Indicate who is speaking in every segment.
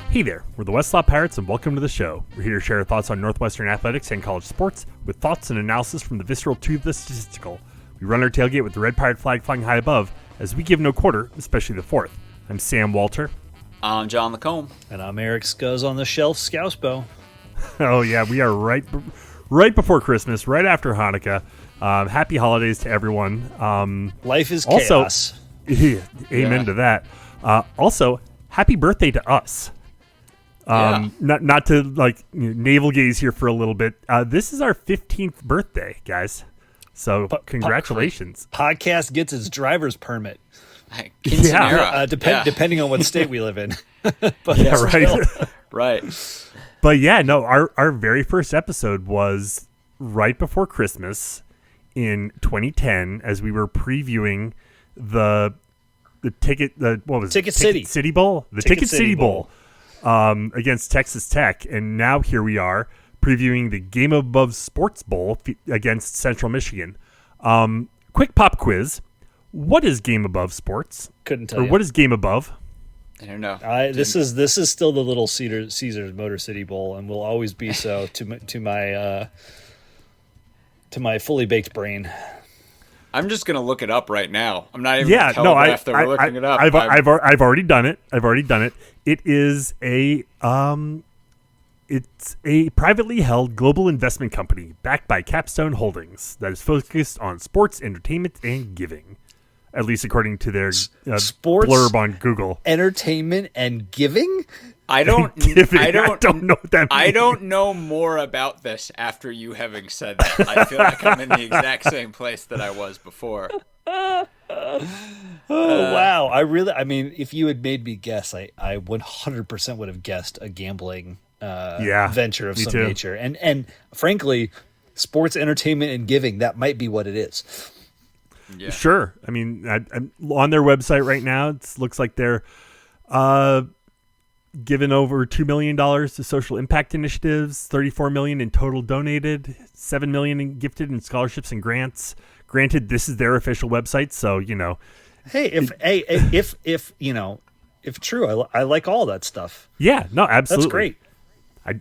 Speaker 1: Hey there, we're the Westlaw Pirates and welcome to the show. We're here to share our thoughts on Northwestern athletics and college sports with thoughts and analysis from the visceral to the statistical. We run our tailgate with the red pirate flag flying high above as we give no quarter, especially the fourth. I'm Sam Walter.
Speaker 2: I'm John Lacombe.
Speaker 3: And I'm Eric Scuzz on the shelf, Scousebow.
Speaker 1: Oh yeah, we are right before Christmas, right after Hanukkah. Happy holidays to everyone.
Speaker 3: Life is chaos.
Speaker 1: Amen to that. Also, happy birthday to us. Not to navel gaze here for a little bit. This is our 15th birthday, guys. So congratulations.
Speaker 3: Podcast gets its driver's permit. Depending on what state we live in. But
Speaker 1: yeah, right.
Speaker 2: Right.
Speaker 1: But yeah, no, our very first episode was right before Christmas in 2010 as we were previewing the Ticket City Bowl? The Ticket City Bowl. Against Texas Tech, and now here we are previewing the GameAbove Sports Bowl against Central Michigan. Quick pop quiz: what is GameAbove Sports?
Speaker 3: Couldn't tell you.
Speaker 1: What is GameAbove?
Speaker 2: I don't know.
Speaker 3: This is still the Little Caesars Motor City Bowl, and will always be so to my fully baked brain.
Speaker 2: I'm just gonna look it up right now. I'm not even gonna telegraph that we're looking it up.
Speaker 1: I've already done it. It is it's a privately held global investment company backed by Capstone Holdings that is focused on sports, entertainment, and giving. At least according to their
Speaker 3: sports
Speaker 1: blurb on Google.
Speaker 3: Entertainment and giving?
Speaker 2: I don't know what that means. I don't know more about this after you having said that. I feel like I'm in the exact same place that I was before.
Speaker 3: Wow. I mean, if you had made me guess, I 100% would have guessed a gambling venture of some nature. And frankly, sports, entertainment, and giving, that might be what it is.
Speaker 1: Yeah. Sure. I mean, I'm on their website right now. It looks like they're given over $2 million to social impact initiatives, $34 million in total donated, $7 million in gifted in scholarships and grants. Granted, this is their official website, so
Speaker 3: Hey, if true, I like all that stuff.
Speaker 1: Yeah, no, absolutely.
Speaker 3: That's great.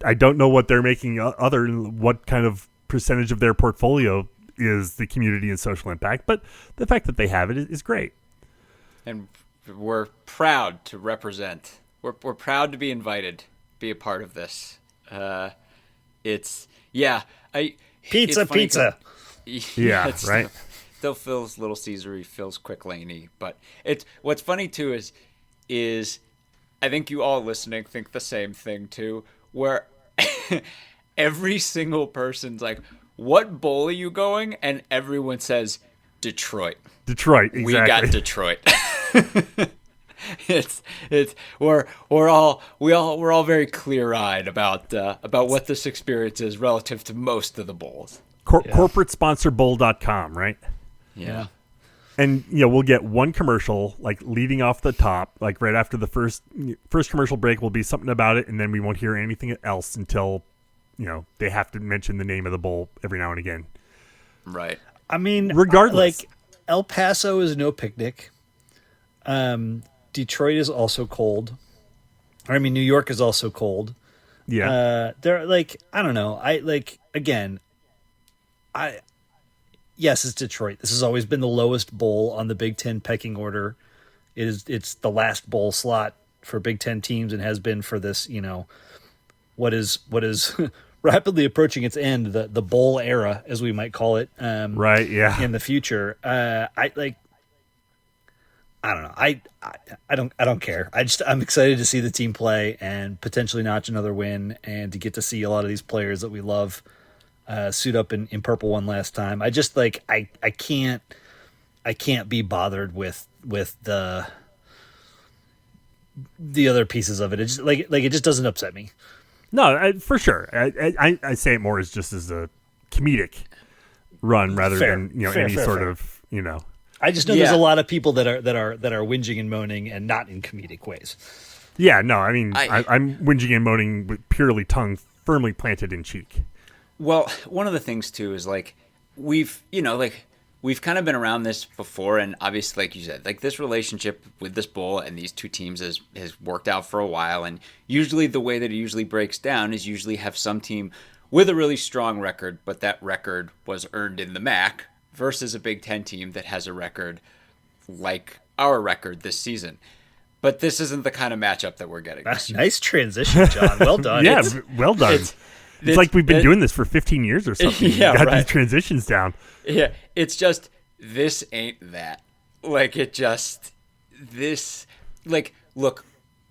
Speaker 1: I don't know what they're making other than what kind of percentage of their portfolio is the community and social impact, but the fact that they have it is great.
Speaker 2: And we're proud to represent. We're proud to be invited, be a part of this. Pizza.
Speaker 3: Yeah,
Speaker 1: right.
Speaker 2: Still feels Little Caesar-y, feels Quick Laney, but what's funny too is I think you all listening think the same thing too, where every single person's like, what bowl are you going? And everyone says Detroit.
Speaker 1: Exactly.
Speaker 2: We got Detroit. We're all very clear-eyed about what this experience is relative to most of the bowls.
Speaker 1: Corporate-sponsorbowl.com, right?
Speaker 2: Yeah.
Speaker 1: And we'll get one commercial leading off the top, right after the first commercial break will be something about it, and then we won't hear anything else until they have to mention the name of the bowl every now and again.
Speaker 2: Right.
Speaker 3: I mean,
Speaker 1: regardless,
Speaker 3: El Paso is no picnic. Detroit is also cold. New York is also cold.
Speaker 1: Yeah.
Speaker 3: They're I don't know. Yes, it's Detroit. This has always been the lowest bowl on the Big Ten pecking order. It's the last bowl slot for Big Ten teams and has been for this, what is rapidly approaching its end, the bowl era, as we might call it.
Speaker 1: Right. Yeah.
Speaker 3: In the future, I don't know. I don't care. I'm excited to see the team play and potentially notch another win and to get to see a lot of these players that we love suit up in purple one last time. I just I can't be bothered with the other pieces of it. It's just, it just doesn't upset me.
Speaker 1: No, for sure. I say it more as just as a comedic run rather than any sort of.
Speaker 3: I just know there's a lot of people that are whinging and moaning and not in comedic ways.
Speaker 1: Yeah, no, I mean I'm whinging and moaning with purely tongue firmly planted in cheek.
Speaker 2: Well, one of the things too is we've we've kind of been around this before, and obviously, like you said, like this relationship with this bowl and these two teams has worked out for a while. And usually, the way that it usually breaks down is usually have some team with a really strong record, but that record was earned in the MAC, versus a Big Ten team that has a record like our record this season. But this isn't the kind of matchup that we're getting.
Speaker 3: Nice transition, John. Well done.
Speaker 1: Yeah, well done. It's like we've been doing this for 15 years or something.
Speaker 2: Yeah,
Speaker 1: got
Speaker 2: right.
Speaker 1: these transitions down.
Speaker 2: Yeah, it's just, this ain't that. Like, look,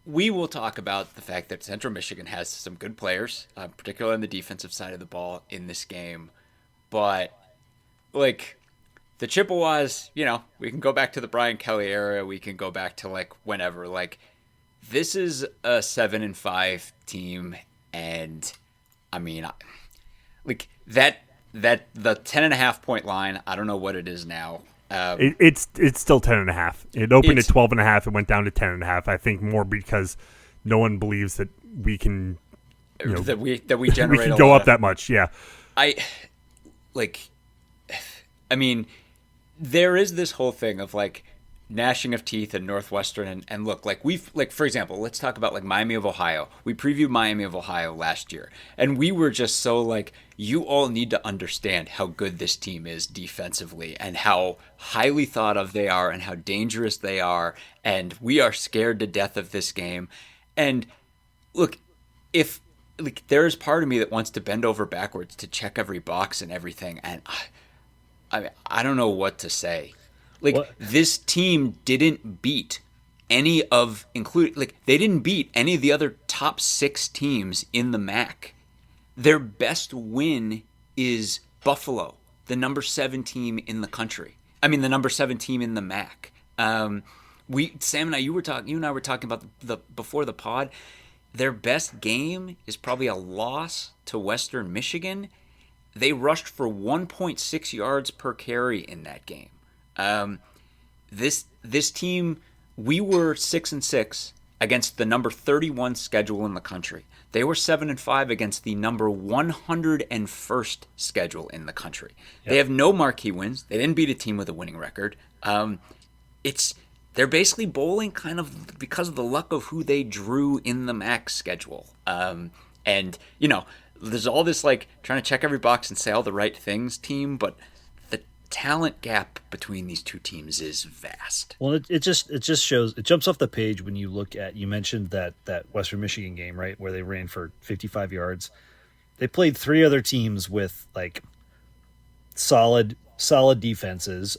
Speaker 2: we will talk about the fact that Central Michigan has some good players, particularly on the defensive side of the ball in this game. But, like, the Chippewas, we can go back to the Brian Kelly era. We can go back to, like, whenever. Like, this is a 7-5 team, and I mean, like the 10.5 point line. I don't know what it is now.
Speaker 1: It's still 10.5. It opened at 12.5. It went down to 10.5. I think more because no one believes that we can,
Speaker 2: that we generate.
Speaker 1: We can go up that much. Yeah.
Speaker 2: I mean, there is this whole thing of like gnashing of teeth and Northwestern and look, like for example, let's talk about like Miami of Ohio. We previewed Miami of Ohio last year, and we were just so like, you all need to understand how good this team is defensively and how highly thought of they are and how dangerous they are, and we are scared to death of this game. And look, if like there is part of me that wants to bend over backwards to check every box and everything, and I mean, I don't know what to say. Like, this team didn't beat any of, they didn't beat any of the other top 6 teams in the MAC. Their best win is Buffalo, the number 7 team in the country. I mean, the number 7 team in the MAC. Sam and I, you and I were talking about before the pod. Their best game is probably a loss to Western Michigan. They rushed for 1.6 yards per carry in that game. This team, we were 6-6 against the number 31 schedule in the country. They were 7-5 against the number 101st schedule in the country. Yep. They have no marquee wins. They didn't beat a team with a winning record. They're basically bowling kind of because of the luck of who they drew in the MAC schedule. And there's all this like trying to check every box and say all the right things team, but the talent gap between these two teams is vast.
Speaker 3: Well, it just shows, it jumps off the page when you look at, you mentioned that Western Michigan game, right, where they ran for 55 yards. They played 3 other teams with like solid defenses.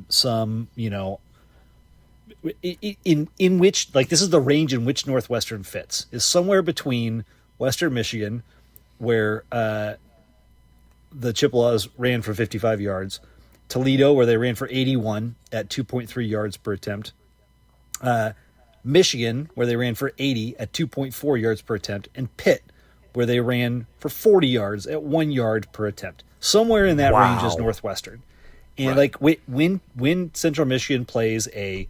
Speaker 3: Some, in which, like, this is the range in which Northwestern fits, is somewhere between Western Michigan, where the Chippewas ran for 55 yards, Toledo, where they ran for 81 at 2.3 yards per attempt, Michigan, where they ran for 80 at 2.4 yards per attempt, and Pitt, where they ran for 40 yards at 1 yard per attempt. Somewhere in that range is Northwestern. And right. Like when Central Michigan plays a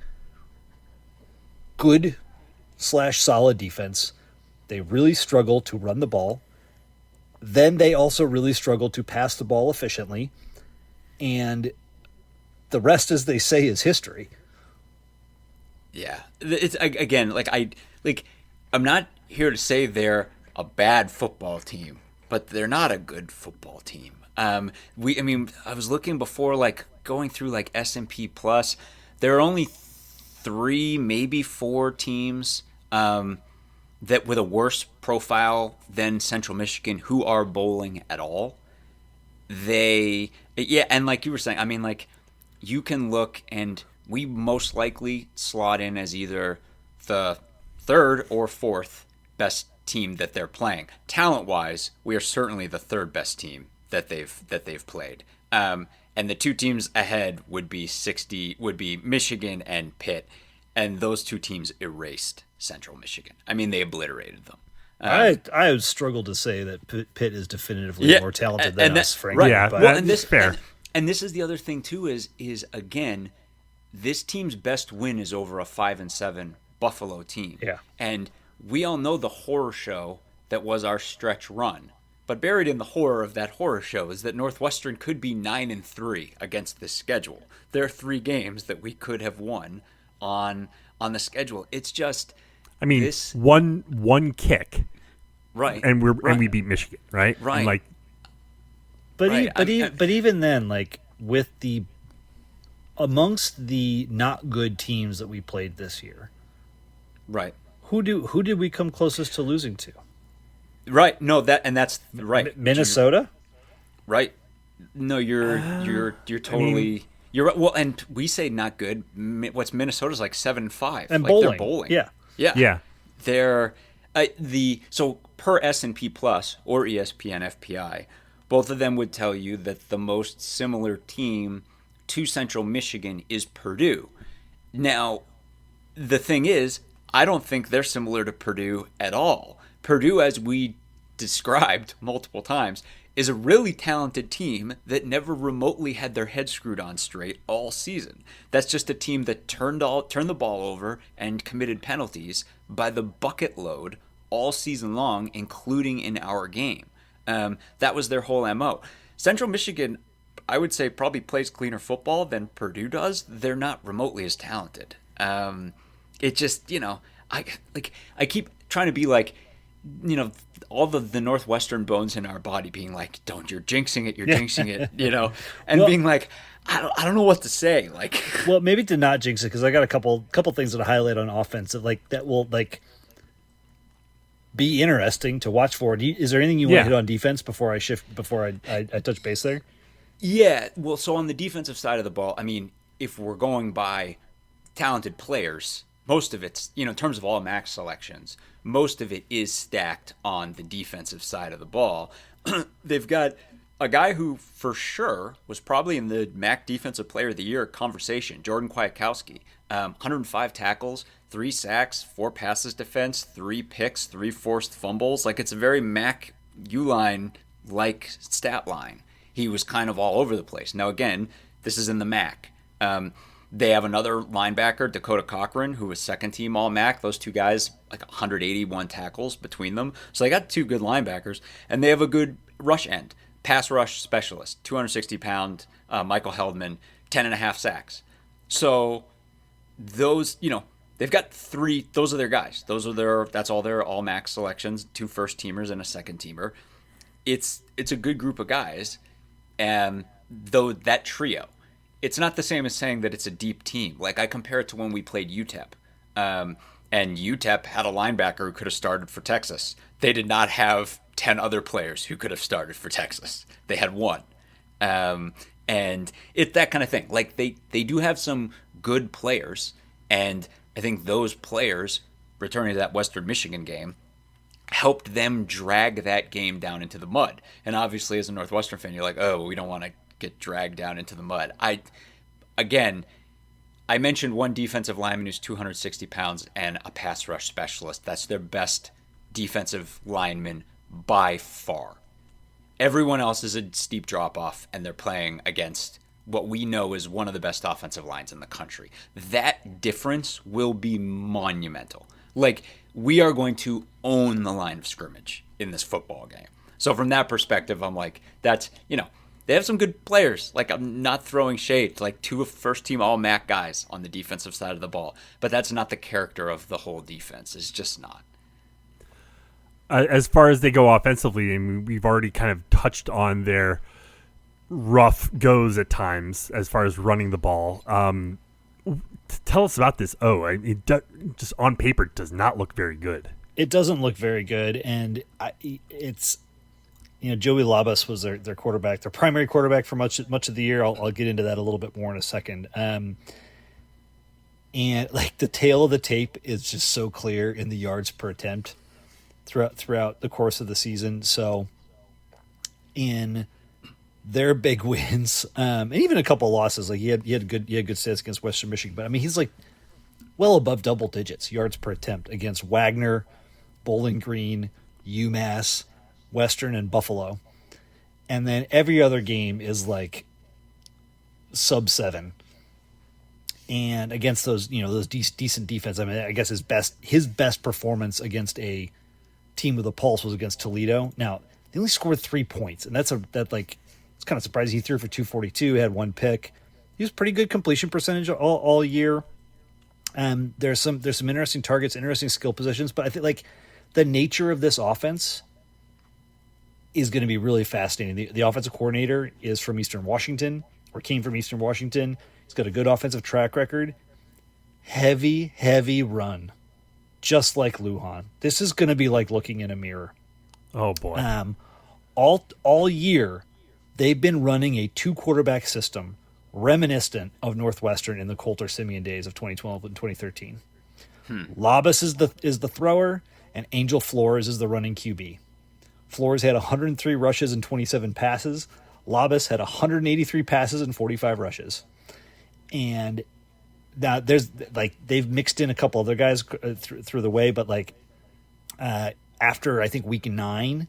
Speaker 3: good / solid defense, they really struggle to run the ball. Then they also really struggle to pass the ball efficiently. And the rest, as they say, is history.
Speaker 2: Yeah. It's again, I'm not here to say they're a bad football team, but they're not a good football team. I was looking before, like going through like S&P Plus, there are only 3, maybe 4 teams that with a worse profile than Central Michigan who are bowling at all. And like you were saying, I mean, like, you can look, and we most likely slot in as either the 3rd or 4th best team that they're playing. Talent-wise, we are certainly the 3rd best team that they've played. And the 2 teams ahead would be Michigan and Pitt, and those 2 teams erased Central Michigan. I mean, they obliterated them.
Speaker 3: I would struggle to say that Pitt is definitively more talented than us, frankly.
Speaker 2: Right.
Speaker 1: Yeah, that's fair.
Speaker 2: And this is the other thing too, is again, this team's best win is over a 5-7 Buffalo team.
Speaker 3: Yeah.
Speaker 2: And we all know the horror show that was our stretch run. But buried in the horror of that horror show is that Northwestern could be 9-3 against this schedule. There are 3 games that we could have won on the schedule. It's just,
Speaker 1: I mean,
Speaker 2: this
Speaker 1: one kick,
Speaker 2: right,
Speaker 1: and we beat Michigan, right?
Speaker 2: Right.
Speaker 1: And like,
Speaker 3: but even then, like with the amongst the not good teams that we played this year,
Speaker 2: right.
Speaker 3: Who did we come closest to losing to?
Speaker 2: Right. No, that's right.
Speaker 3: Minnesota.
Speaker 2: Right. No, you're totally. You're right. Well, and we say not good. What's Minnesota's like 7-5,
Speaker 3: and
Speaker 2: like
Speaker 3: bowling.
Speaker 2: They're bowling.
Speaker 3: Yeah.
Speaker 2: They're so per S&P Plus or ESPN FPI, both of them would tell you that the most similar team to Central Michigan is Purdue. Now, the thing is, I don't think they're similar to Purdue at all. Purdue, as we described multiple times, is a really talented team that never remotely had their head screwed on straight all season. That's just a team that turned the ball over and committed penalties by the bucket load all season long, including in our game. That was their whole MO. Central Michigan, I would say, probably plays cleaner football than Purdue does. They're not remotely as talented. It just, I keep trying to be like, all the Northwestern bones in our body being like, you're jinxing it, and being like, I don't know what to say. Like,
Speaker 3: well, maybe to not jinx it, because I got a couple things that I highlight on offense that will be interesting to watch for. Is there anything you want to hit on defense before I touch base there?
Speaker 2: Yeah, well, so on the defensive side of the ball, I mean, if we're going by talented players, most of it's, in terms of all max selections, most of it is stacked on the defensive side of the ball. They've got a guy who, for sure, was probably in the MAC Defensive Player of the Year conversation, Jordan Kwiatkowski. 105 tackles, 3 sacks, 4 passes defense, 3 picks, 3 forced fumbles. Like, it's a very MAC U-line-like stat line. He was kind of all over the place. Now, again, this is in the MAC. They have another linebacker, Dakota Cochran, who was second-team All-MAC. Those two guys, like 181 tackles between them. So they got 2 good linebackers. And they have a good rush end. Pass rush specialist, 260-pound Michael Heldman, 10.5 sacks. So those, they've got 3. Those are their guys. That's all their All-MAC selections, 2 first-teamers and a second-teamer. It's a good group of guys. And though that trio, it's not the same as saying that it's a deep team. Like, I compare it to when we played UTEP. And UTEP had a linebacker who could have started for Texas. They did not have 10 other players who could have started for Texas. They had 1. And it's that kind of thing. Like, they do have some good players. And I think those players, returning to that Western Michigan game, helped them drag that game down into the mud. And obviously, as a Northwestern fan, you're like, oh, we don't want to get dragged down into the mud. I mentioned one defensive lineman who's 260 pounds and a pass rush specialist. That's their best defensive lineman by far. Everyone else is a steep drop off, and they're playing against what we know is one of the best offensive lines in the country. That difference will be monumental. Like, we are going to own the line of scrimmage in this football game. So from that perspective, I'm like, that's, they have some good players. Like, I'm not throwing shade. Like, 2 first-team All-MAC guys on the defensive side of the ball. But that's not the character of the whole defense. It's just not.
Speaker 1: As far as they go offensively, I mean, we've already kind of touched on their rough goes at times as far as running the ball. Tell us about this. Just on paper, it does not look very good.
Speaker 3: It doesn't look very good, and it's... Joey Labas was their quarterback, their primary quarterback for much of the year. I'll get into that a little bit more in a second. And like, the tail of the tape is just so clear in the yards per attempt throughout the course of the season. So in their big wins, and even a couple of losses, like he had good stats against Western Michigan, but I mean, he's like well above double digits yards per attempt against Wagner, Bowling Green, UMass, Western, and Buffalo. And then every other game is like sub 7. And against those, those decent defense, I mean, I guess his best performance against a team with a pulse was against Toledo. Now, They only scored 3 points, and it's kind of surprising. He threw for 242, had 1 pick. He was pretty good completion percentage all year. There's some interesting targets, interesting skill positions, but I think like the nature of this offense is going to be really fascinating. The offensive coordinator is from Eastern Washington, or came from Eastern Washington. He's got a good offensive track record. Heavy run, just like Lujan. This is going to be like looking in a mirror.
Speaker 1: Oh boy!
Speaker 3: All year, they've been running a 2-quarterback system reminiscent of Northwestern in the Coulter Simeon days of 2012 and 2013. Labas is the thrower, and Angel Flores is the running QB. Flores had 103 rushes and 27 passes. Labas had 183 passes and 45 rushes. And now there's like they've mixed in a couple other guys through the way, but like after I think week 9,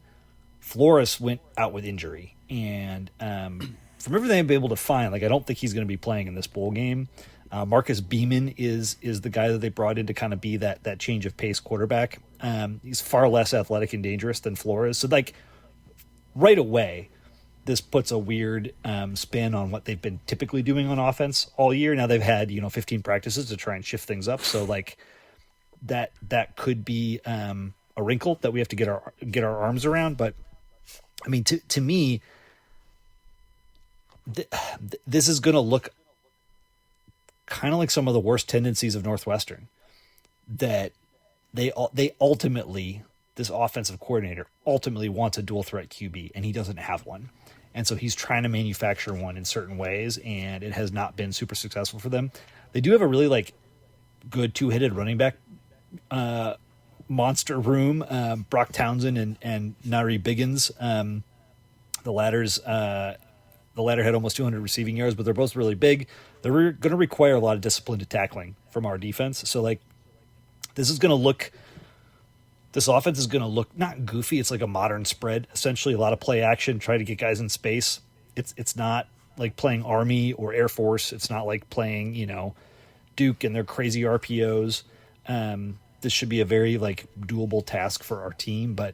Speaker 3: Flores went out with injury, and from everything I've been able to find, like I don't think he's going to be playing in this bowl game. Marcus Beeman is the guy that they brought in to kind of be that change of pace quarterback. He's far less athletic and dangerous than Flores. So like right away, this puts a weird spin on what they've been typically doing on offense all year. Now they've had 15 practices to try and shift things up. So like that could be a wrinkle that we have to get our arms around. But I mean, to me, this is going to look kind of like some of the worst tendencies of Northwestern, that they ultimately, this offensive coordinator ultimately wants a dual threat QB, and he doesn't have one. And so he's trying to manufacture one in certain ways, and it has not been super successful for them. They do have a really like good 2-headed running back monster room, Brock Townsend and Nari Biggins. The latter had almost 200 receiving yards, but they're both really big. They're going to require a lot of discipline to tackling from our defense. So like this offense is going to look not goofy. It's like a modern spread, essentially a lot of play action, try to get guys in space. It's not like playing Army or Air Force. It's not like playing, Duke and their crazy RPOs. This should be a very like doable task for our team, but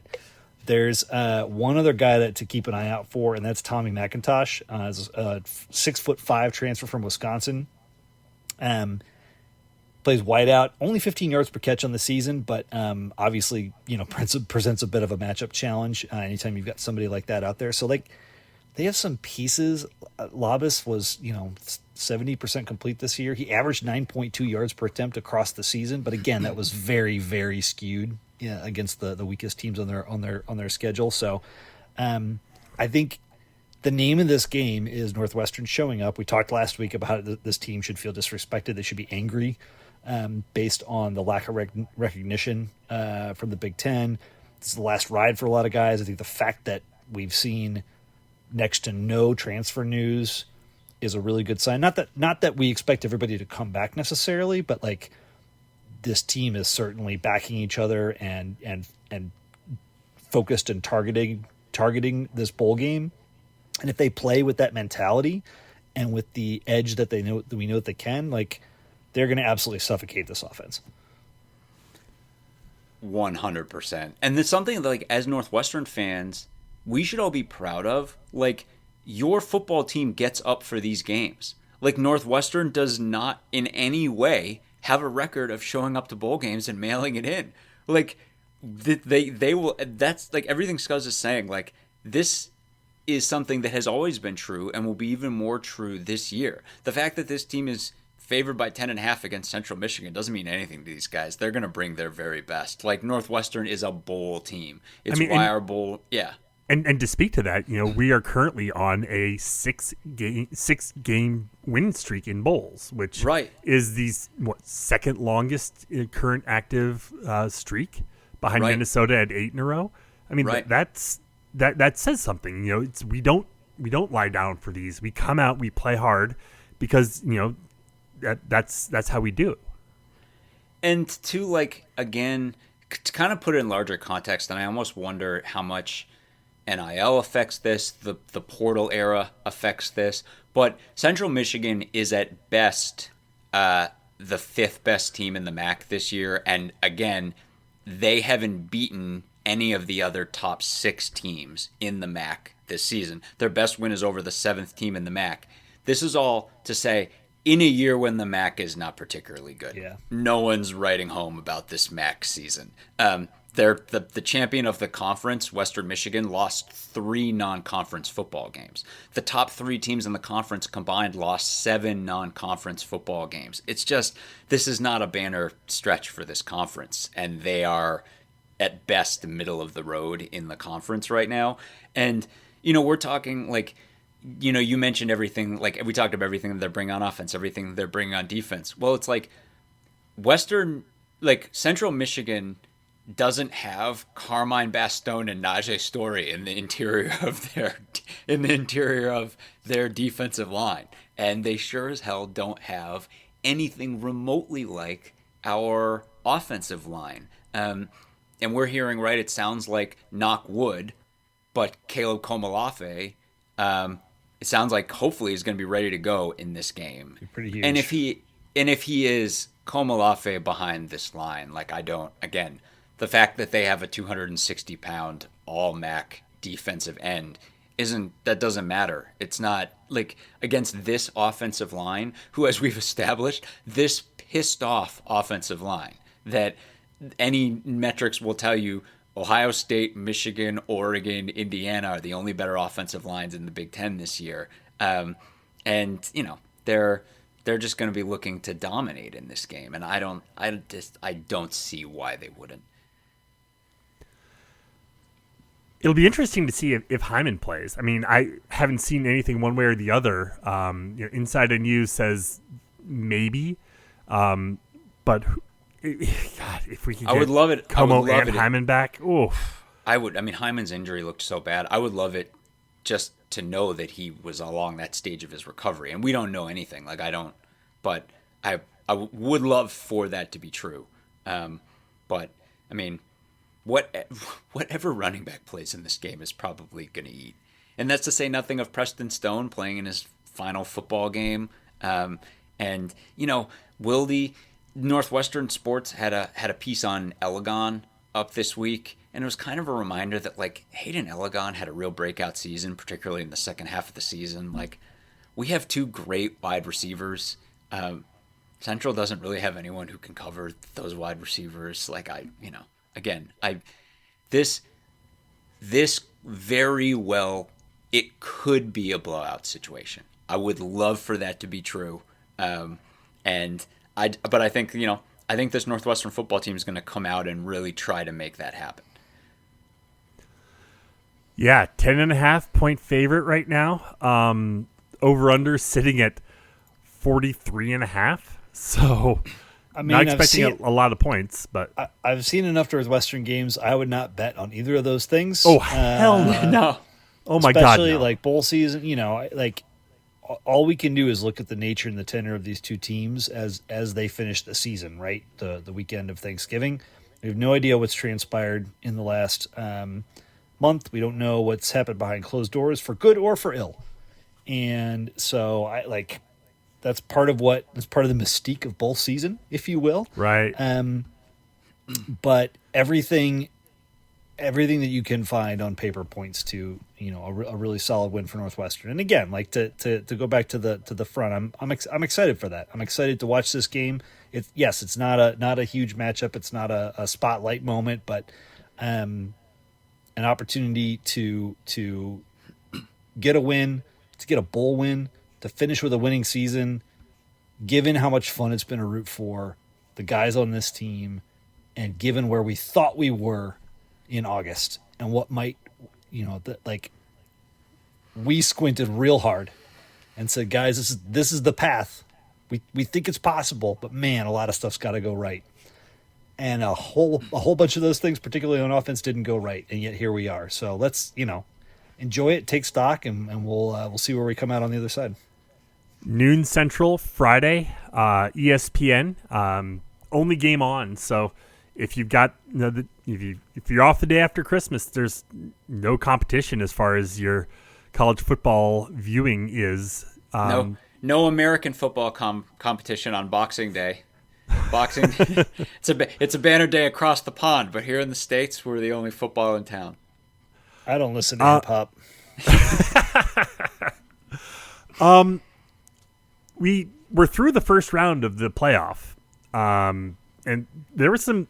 Speaker 3: there's one other guy to keep an eye out for, and that's Tommy McIntosh, a 6'5" transfer from Wisconsin. Plays wideout, only 15 yards per catch on the season, but obviously, presents a bit of a matchup challenge anytime you've got somebody like that out there. So like they have some pieces. Labas was 70% complete this year. He averaged 9.2 yards per attempt across the season, but again, that was very, very skewed against the weakest teams on their schedule. So I think the name of this game is Northwestern showing up. We talked last week about how this team should feel disrespected. They should be angry based on the lack of recognition from the Big Ten. This is the last ride for a lot of guys. I think the fact that we've seen next to no transfer news is a really good sign. Not that we expect everybody to come back necessarily, but like this team is certainly backing each other and focused and targeting this bowl game. And if they play with that mentality and with the edge that we know that they can, like they're going to absolutely suffocate this offense.
Speaker 2: 100%. And there's something that, like, as Northwestern fans, we should all be proud of. Like, your football team gets up for these games. Like, Northwestern does not in any way have a record of showing up to bowl games and mailing it in. Like, they will. That's like everything Scuzz is saying. Like, this is something that has always been true and will be even more true this year. The fact that this team is favored by 10.5 against Central Michigan doesn't mean anything to these guys. They're going to bring their very best. Like, Northwestern is a bowl team. It's why our bowl, yeah.
Speaker 1: And to speak to that, we are currently on a six game win streak in bowls, which is the second longest current active streak behind Minnesota at 8 in a row. I mean, that says something. We don't lie down for these. We come out, we play hard because that's how we do it.
Speaker 2: And to like again to kind of put it in larger context, and I almost wonder how much NIL affects this, the portal era affects this, but Central Michigan is at best the 5th best team in the MAC this year, and again, they haven't beaten any of the other top 6 teams in the MAC this season. Their best win is over the 7th team in the MAC. This is all to say, in a year when the MAC is not particularly good, no one's writing home about this MAC season. They're the champion of the conference, Western Michigan, lost 3 non-conference football games. The top 3 teams in the conference combined lost 7 non-conference football games. It's just, this is not a banner stretch for this conference, and they are at best middle of the road in the conference right now. And, we're talking like, you mentioned everything, like we talked about everything that they're bringing on offense, everything they're bringing on defense. Well, it's like Central Michigan doesn't have Carmine Bastone and Najee Story in the interior of their defensive line, and they sure as hell don't have anything remotely like our offensive line. And we're hearing, right, it sounds like, knock wood, but Caleb Komolafe, it sounds like hopefully he's going to be ready to go in this game.
Speaker 3: Pretty huge.
Speaker 2: And if he is Komolafe behind this line, the fact that they have a 260-pound all-MAC defensive end doesn't matter. It's not like against this offensive line, who, as we've established, this pissed off offensive line that any metrics will tell you Ohio State, Michigan, Oregon, Indiana are the only better offensive lines in the Big Ten this year. And they're just going to be looking to dominate in this game, and I don't see why they wouldn't.
Speaker 1: It'll be interesting to see if Hyman plays. I mean, I haven't seen anything one way or the other. Insider News says maybe, but God, if we could,
Speaker 2: I would love it.
Speaker 1: Como and Hyman back. Oof.
Speaker 2: I would. I mean, Hyman's injury looked so bad. I would love it just to know that he was along that stage of his recovery, and we don't know anything. Like, I don't, but I would love for that to be true. But I mean, whatever running back plays in this game is probably going to eat. And that's to say nothing of Preston Stone playing in his final football game. And, Wildy, Northwestern Sports had a piece on Elegon up this week, and it was kind of a reminder that, like, Hayden Elegon had a real breakout season, particularly in the second half of the season. Like, we have 2 great wide receivers. Central doesn't really have anyone who can cover those wide receivers. Like, this very well, it could be a blowout situation. I would love for that to be true. But I think, I think this Northwestern football team is going to come out and really try to make that happen.
Speaker 1: Yeah, 10.5-point favorite right now. Over/under sitting at 43.5. So, not expecting a lot of points, but
Speaker 3: I've seen enough Northwestern games. I would not bet on either of those things.
Speaker 1: Oh, hell no! Oh my God!
Speaker 3: Especially like bowl season. Like all we can do is look at the nature and the tenor of these 2 teams as they finish the season. Right, the weekend of Thanksgiving. We have no idea what's transpired in the last month. We don't know what's happened behind closed doors, for good or for ill. And so that's part of the mystique of bowl season, if you will.
Speaker 1: Right.
Speaker 3: But everything that you can find on paper points to, a really solid win for Northwestern. And again, like to go back to the front, I'm excited for that. I'm excited to watch this game. It's not a huge matchup. It's not a spotlight moment, but an opportunity to get a win, to get a bowl win, to finish with a winning season, given how much fun it's been to root for the guys on this team, and given where we thought we were in August and what might, we squinted real hard and said, guys, this is the path. We think it's possible, but man, a lot of stuff's got to go right. And a whole bunch of those things, particularly on offense, didn't go right, and yet here we are. So let's, enjoy it, take stock, and we'll see where we come out on the other side.
Speaker 1: Noon Central Friday, ESPN, only game on. So if you've got if you're off the day after Christmas, there's no competition as far as your college football viewing is.
Speaker 2: No American football competition on Boxing Day. Boxing, it's a banner day across the pond, but here in the States, we're the only football in town.
Speaker 3: I don't listen to hip hop.
Speaker 1: We're through the first round of the playoff, and there were some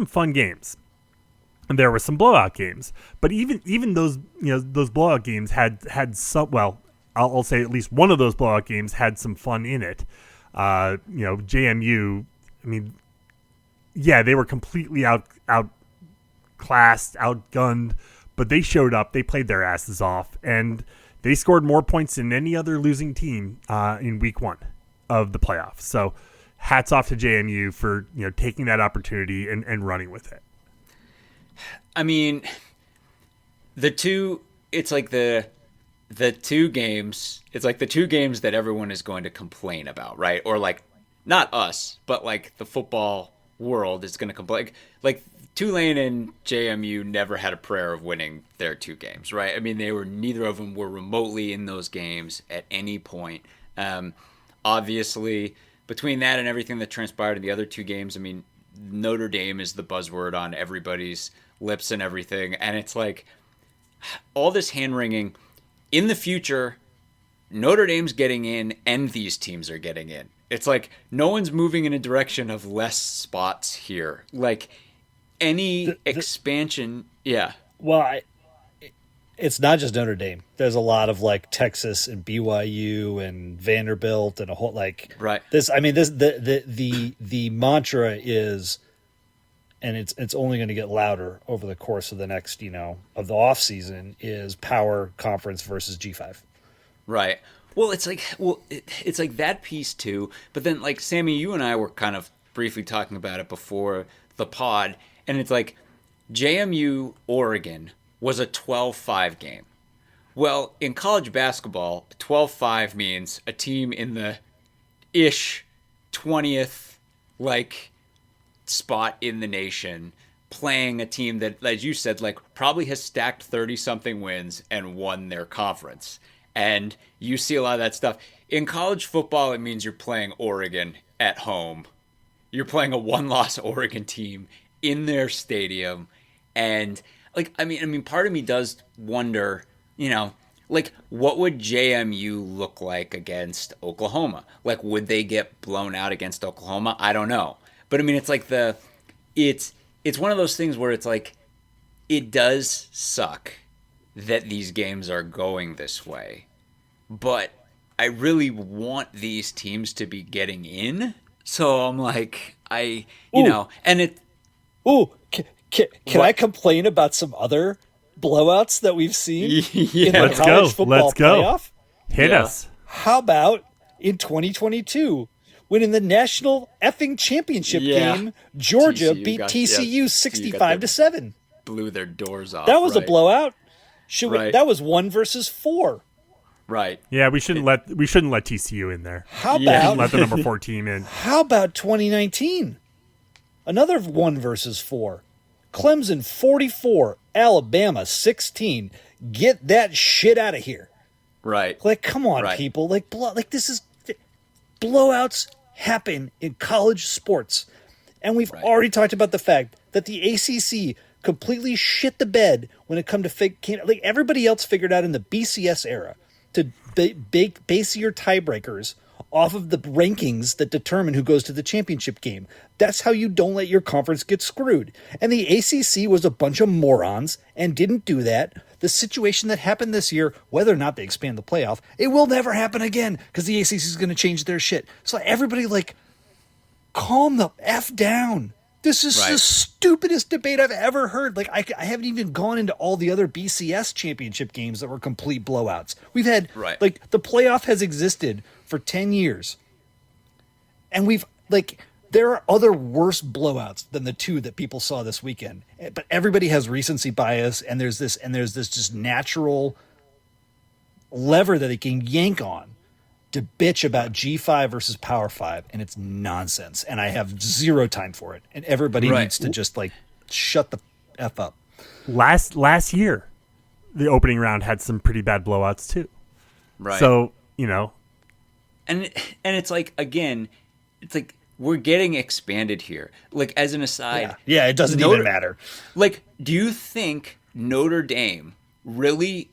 Speaker 1: fun games, and there were some blowout games. But even those those blowout games had some. Well, I'll say at least one of those blowout games had some fun in it. JMU. I mean, yeah, they were completely outclassed, outgunned, but they showed up. They played their asses off, and they scored more points than any other losing team in week 1 of the playoffs. So hats off to JMU for taking that opportunity and running with it.
Speaker 2: I mean, it's like the two games that everyone is going to complain about, right? Or like not us, but like the football world is going to complain. Like Tulane and JMU never had a prayer of winning their 2 games, right? I mean, neither of them were remotely in those games at any point. Obviously, between that and everything that transpired in the other 2 games, I mean, Notre Dame is the buzzword on everybody's lips and everything. And it's like all this hand-wringing. In the future, Notre Dame's getting in and these teams are getting in. It's like no one's moving in a direction of less spots here. Like any expansion, yeah.
Speaker 3: Well, it's not just Notre Dame. There's a lot of like Texas and BYU and Vanderbilt and a whole like
Speaker 2: right.
Speaker 3: This, I mean, this the mantra is, and it's only going to get louder over the course of the next of the off season, is power conference versus G5.
Speaker 2: Right. Well, it's like that piece too. But then like Sammy, you and I were kind of briefly talking about it before the pod, and it's like JMU Oregon was a 12-5 game. Well, in college basketball, 12-5 means a team in the ish 20th like spot in the nation playing a team that, as you said, like probably has stacked 30-something wins and won their conference. And you see a lot of that stuff. In college football, it means you're playing Oregon at home. You're playing a 1-loss Oregon team in their stadium. And like, I mean, part of me does wonder, like what would JMU look like against Oklahoma? Like, would they get blown out against Oklahoma? I don't know. But I mean, it's like it's one of those things where it's like, it does suck that these games are going this way, but I really want these teams to be getting in. So I'm like, and it.
Speaker 3: Ooh, can I complain about some other blowouts that we've seen in the college football playoff?
Speaker 1: Hit us.
Speaker 3: How about in 2022? When in the national effing championship game, Georgia beat TCU 65-7.
Speaker 2: Blew their doors off.
Speaker 3: That was a blowout. That was 1 versus 4.
Speaker 2: Right.
Speaker 1: Yeah, we shouldn't let TCU in there.
Speaker 3: How about
Speaker 1: let the number 4 team in?
Speaker 3: How about 2019? Another 1 versus 4. Clemson 44, Alabama 16. Get that shit out of here.
Speaker 2: Right.
Speaker 3: Like, come on, people. Like this is blowouts happen in college sports. And we've already talked about the fact that the ACC completely shit the bed when it come to like everybody else figured out in the BCS era to base your tiebreakers off of the rankings that determine who goes to the championship game. That's how you don't let your conference get screwed. And the ACC was a bunch of morons and didn't do that. The situation that happened this year, whether or not they expand the playoff, it will never happen again because the ACC is going to change their shit. So everybody, like, calm the F down. This is the stupidest debate I've ever heard. Like, I haven't even gone into all the other BCS championship games that were complete blowouts. We've had, like, the playoff has existed for 10 years. And we've, like, there are other worse blowouts than the 2 that people saw this weekend. But everybody has recency bias, and there's this just natural lever that they can yank on to bitch about G5 versus Power 5, and it's nonsense. And I have zero time for it. And everybody needs to just, like, shut the F up.
Speaker 1: Last year, the opening round had some pretty bad blowouts too.
Speaker 2: Right.
Speaker 1: So,
Speaker 2: And it's like, again, it's like we're getting expanded here. Like, as an aside,
Speaker 3: yeah, it doesn't even matter.
Speaker 2: Like, do you think Notre Dame really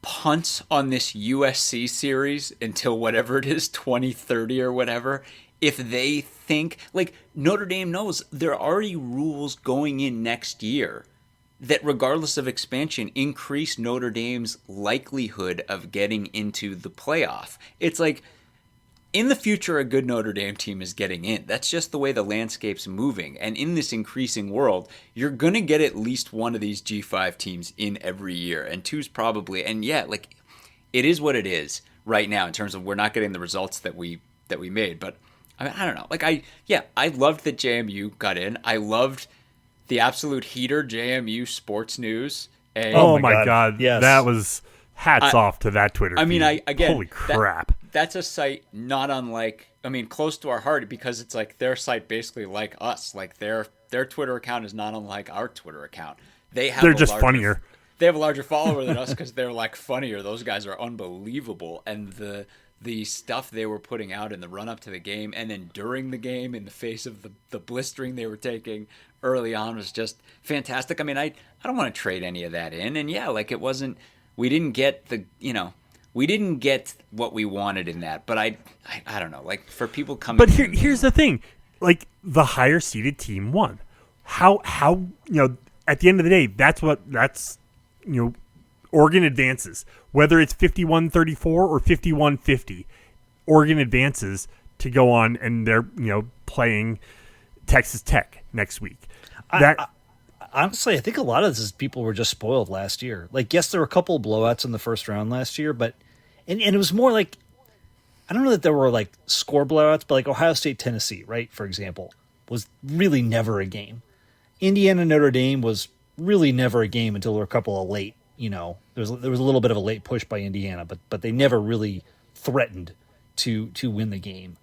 Speaker 2: punts on this USC series until whatever it is, 2030 or whatever, if they think, like, Notre Dame knows there are already rules going in next year that, regardless of expansion, increase Notre Dame's likelihood of getting into the playoff. It's like, in the future, a good Notre Dame team is getting in. That's just the way the landscape's moving. And in this increasing world, you're going to get at least one of these G5 teams in every year. And two's probably, and yeah, like, it is what it is right now in terms of we're not getting the results that we made. But I mean, I don't know. Like, I loved that JMU got in. I loved the absolute heater JMU Sports News. And
Speaker 1: oh my God.
Speaker 3: Yes.
Speaker 1: That was hats off to that Twitter feed.
Speaker 2: I mean, again,
Speaker 1: holy crap.
Speaker 2: That's a site not unlike, I mean, close to our heart, because it's like their site basically like us. Like, their Twitter account is not unlike our Twitter account. They're
Speaker 1: just funnier.
Speaker 2: They have a larger follower than us because they're like funnier. Those guys are unbelievable. And the stuff they were putting out in the run up to the game and then during the game in the face of the blistering they were taking early on was just fantastic. I mean, I don't want to trade any of that in. And yeah, like, we didn't get we didn't get what we wanted in that, but I don't know. Like, for people coming,
Speaker 1: but here's the thing: like, the higher seeded team won. How at the end of the day, that's Oregon advances. Whether it's 51-34 or 51-50, Oregon advances to go on, and they're playing Texas Tech next week.
Speaker 3: Honestly, I think a lot of this is people were just spoiled last year. Like, yes, there were a couple of blowouts in the first round last year, but and it was more like, I don't know that there were like score blowouts, but like Ohio State, Tennessee, right, for example, was really never a game. Indiana, Notre Dame was really never a game until there were a couple of late, there was a little bit of a late push by Indiana, but they never really threatened to win the game.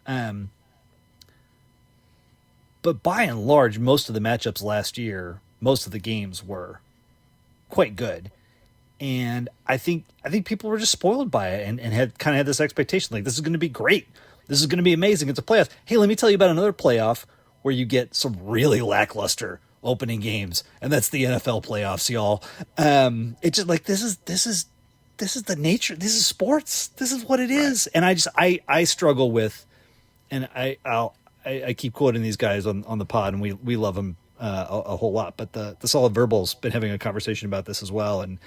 Speaker 3: But by and large, most of the matchups last year, most of the games were quite good. And I think people were just spoiled by it and had this expectation, like, this is going to be great. This is going to be amazing. It's a playoff. Hey, let me tell you about another playoff where you get some really lackluster opening games, and that's the NFL playoffs, y'all. It's just like, this is the nature. This is sports. This is what it is. And I struggle with, and I keep quoting these guys on the pod, and we love them a whole lot. But the Solid Verbal's been having a conversation about this as well, and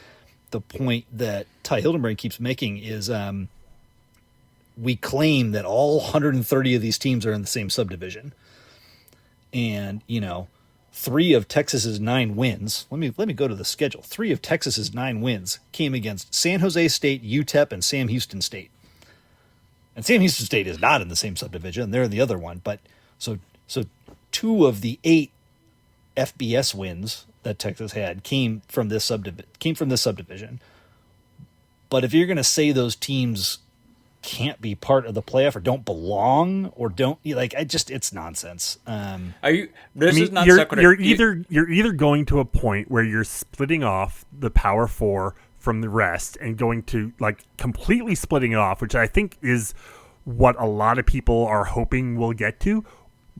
Speaker 3: the point that Ty Hildenbrand keeps making is we claim that all 130 of these teams are in the same subdivision, and 3 of Texas's 9 wins. Let me go to the schedule. 3 of Texas's 9 wins came against San Jose State, UTEP, and Sam Houston State. And Sam Houston State is not in the same subdivision; they're in the other one. But so 2 of the 8 FBS wins that Texas had came from this subdivision. But if you're going to say those teams can't be part of the playoff or don't belong or don't, like, it's nonsense.
Speaker 2: Are you? This is not
Speaker 1: you're either going to a point where you're splitting off the Power Four from the rest and going to, like, completely splitting it off, which I think is what a lot of people are hoping we'll get to.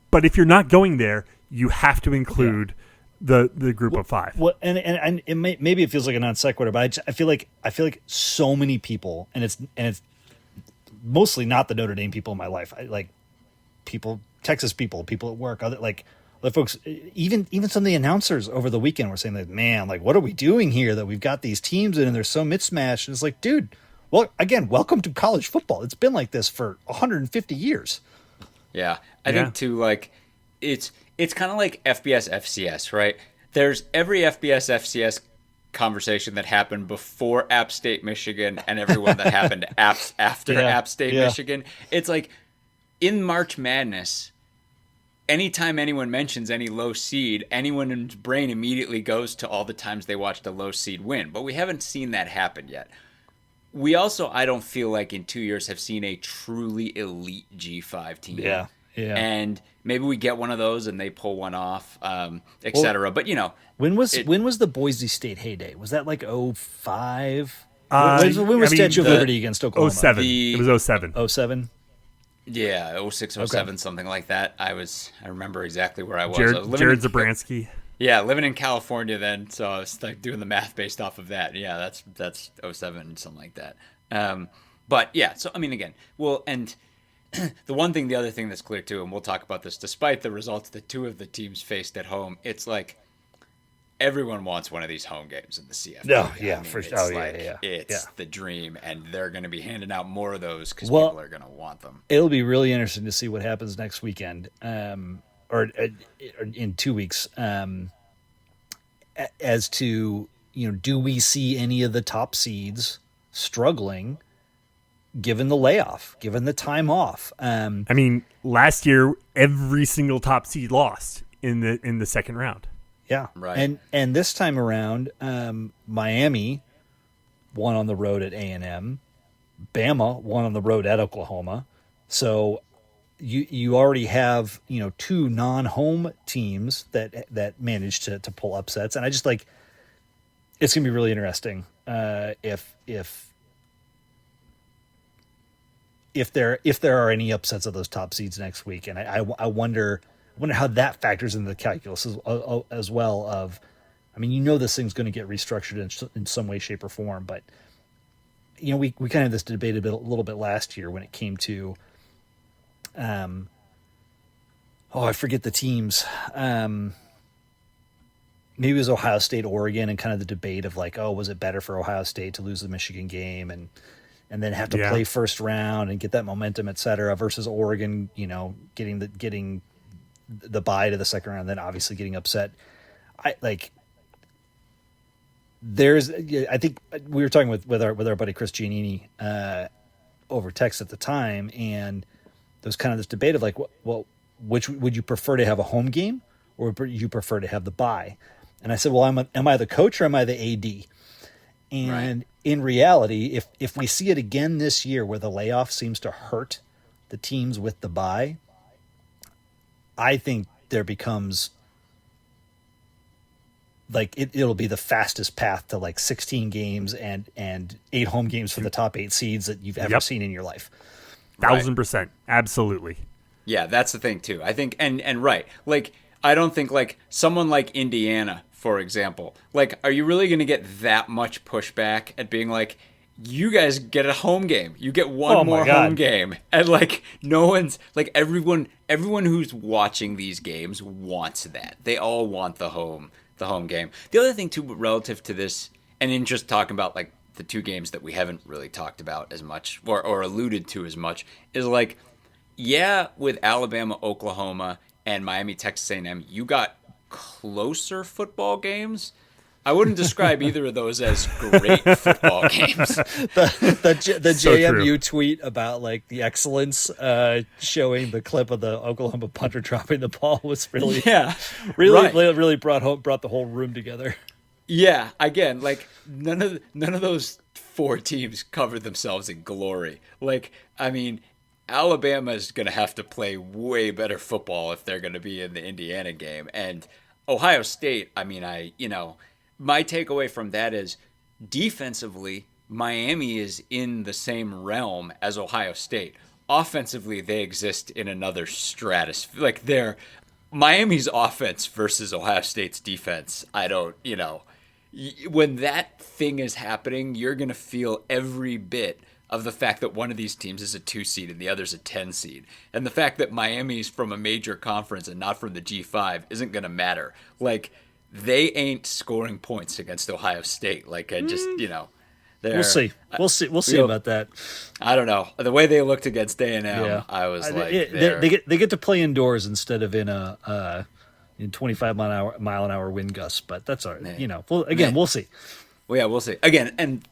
Speaker 1: But if you're not going there, you have to include the group of 5.
Speaker 3: Well, and it maybe it feels like a non sequitur, but I feel like so many people, and it's mostly not the Notre Dame people in my life. Texas people at work, other folks, even some of the announcers over the weekend were saying, like, man, like, what are we doing here that we've got these teams in and they're so mismatched? And it's like, dude, well, again, welcome to college football. It's been like this for 150 years.
Speaker 2: Yeah. I think too, like, it's kind of like FBS FCS, right? There's every FBS FCS conversation that happened before App State Michigan and everyone that happened after App State Michigan. It's like, in March Madness, anytime anyone mentions any low seed, anyone's brain immediately goes to all the times they watched a low seed win. But we haven't seen that happen yet. We also, I don't feel like in 2 years have seen a truly elite G5 team.
Speaker 3: Yeah.
Speaker 2: And maybe we get one of those and they pull one off, et cetera. But,
Speaker 3: when was the Boise State heyday? Was that like 05? When was Statue of Liberty against Oklahoma?
Speaker 1: 07. It was 07.
Speaker 3: 07?
Speaker 2: Yeah, 06, oh 07, something like that. I remember exactly where I was.
Speaker 1: Jared,
Speaker 2: I was living
Speaker 1: Jared Zabransky.
Speaker 2: Yeah, living in California then, so I was like doing the math based off of that. Yeah, that's oh 07, something like that. But yeah, so I mean, again, well, and the other thing that's clear too, and we'll talk about this, despite the results that two of the teams faced at home, it's like everyone wants one of these home games in the CFP.
Speaker 3: No, yeah, I mean, for sure. Oh,
Speaker 2: It's the dream, and they're going to be handing out more of those because people are going to want them.
Speaker 3: It'll be really interesting to see what happens next weekend, or in 2 weeks, as to, do we see any of the top seeds struggling given the layoff, given the time off?
Speaker 1: I mean, last year every single top seed lost in the second round.
Speaker 3: Yeah,
Speaker 2: right.
Speaker 3: And this time around, Miami won on the road at A&M. Bama won on the road at Oklahoma. So you already have two non-home teams that managed to pull upsets, and I just like it's gonna be really interesting if there are any upsets of those top seeds next week, and I wonder how that factors into the calculus as well. Of, I mean, this thing's going to get restructured in some way, shape, or form, but we kind of had this debate a little bit last year when it came to, I forget the teams. Maybe it was Ohio State, Oregon, and kind of the debate of like, was it better for Ohio State to lose the Michigan game and then have to play first round and get that momentum, et cetera, versus Oregon, getting the bye to the second round, then obviously getting upset. I think we were talking with our buddy Chris Giannini over text at the time, and there was kind of this debate of like, well, which would you prefer to have, a home game or would you prefer to have the bye? And I said, well, am I the coach or am I the AD? And in reality, if we see it again this year where the layoff seems to hurt the teams with the bye, I think there becomes like it'll be the fastest path to like 16 games and 8 home games for the top 8 seeds that you've ever seen in your life.
Speaker 1: 1,000%. Absolutely.
Speaker 2: Yeah, that's the thing too. I think and right. Like, I don't think like someone like Indiana, for example, like, are you really going to get that much pushback at being like, you guys get a home game, you get one more home game, and like no one's like everyone who's watching these games wants that. They all want the home game. The other thing too, relative to this, and in just talking about like the two games that we haven't really talked about as much or alluded to as much, is like, yeah, with Alabama, Oklahoma, and Miami, Texas A&M, you got closer football games. I wouldn't describe either of those as great football games.
Speaker 3: The
Speaker 1: So
Speaker 3: JMU
Speaker 1: true.
Speaker 3: tweet about like the excellence, showing the clip of the Oklahoma punter dropping the ball was really really brought the whole room together.
Speaker 2: Yeah, again, like none of those 4 teams covered themselves in glory. Like, I mean, Alabama's going to have to play way better football if they're going to be in the Indiana game, and Ohio State, I mean, my takeaway from that is defensively, Miami is in the same realm as Ohio State. Offensively, they exist in another stratosphere. Like, Miami's offense versus Ohio State's defense. When that thing is happening, you're going to feel every bit of the fact that one of these teams is a 2 seed and the other's a 10 seed. And the fact that Miami's from a major conference and not from the G5 isn't going to matter. Like, they ain't scoring points against Ohio State. Like, I just,
Speaker 3: We'll see. We'll see about that.
Speaker 2: I don't know. The way they looked against A&M, I was like,
Speaker 3: they get to play indoors instead of in a 25 mile an hour wind gust, but that's all right. We'll see.
Speaker 2: Well, yeah, we'll see. Again, and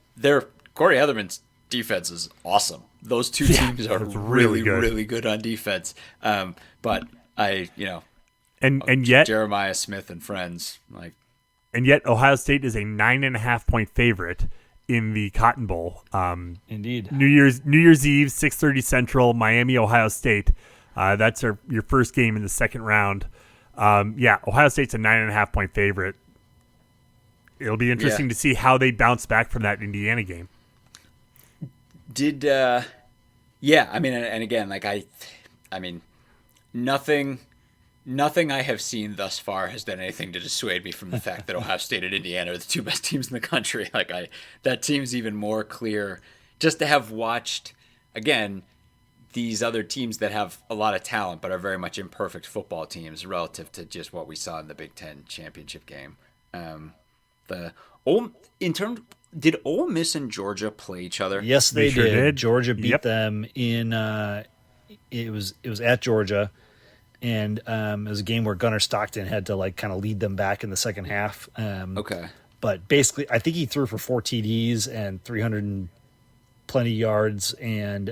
Speaker 2: Corey Heatherman's defense is awesome. Those two teams are really good. Really good on defense. But
Speaker 1: and yet
Speaker 2: Jeremiah Smith and friends, like,
Speaker 1: and yet Ohio State is a 9.5 point favorite in the Cotton Bowl.
Speaker 3: Indeed.
Speaker 1: New Year's Eve, 6:30 Central, Miami, Ohio State. That's your first game in the second round. Ohio State's a 9.5 point favorite. It'll be interesting to see how they bounce back from that Indiana game.
Speaker 2: Did Yeah, I mean, and again, like I mean, nothing, nothing I have seen thus far has done anything to dissuade me from the fact that Ohio State and Indiana are the two best teams in the country. That seems even more clear just to have watched again these other teams that have a lot of talent but are very much imperfect football teams relative to just what we saw in the Big Ten championship game. The in terms, did Ole Miss and Georgia play each other?
Speaker 3: Yes, they
Speaker 1: sure
Speaker 3: did.
Speaker 1: did.
Speaker 3: Georgia beat
Speaker 1: Yep.
Speaker 3: them in. It was at Georgia, and it was a game where Gunnar Stockton had to like kind of lead them back in the second half.
Speaker 2: Okay.
Speaker 3: But basically, I think he threw for 4 TDs and 300 and plenty yards, and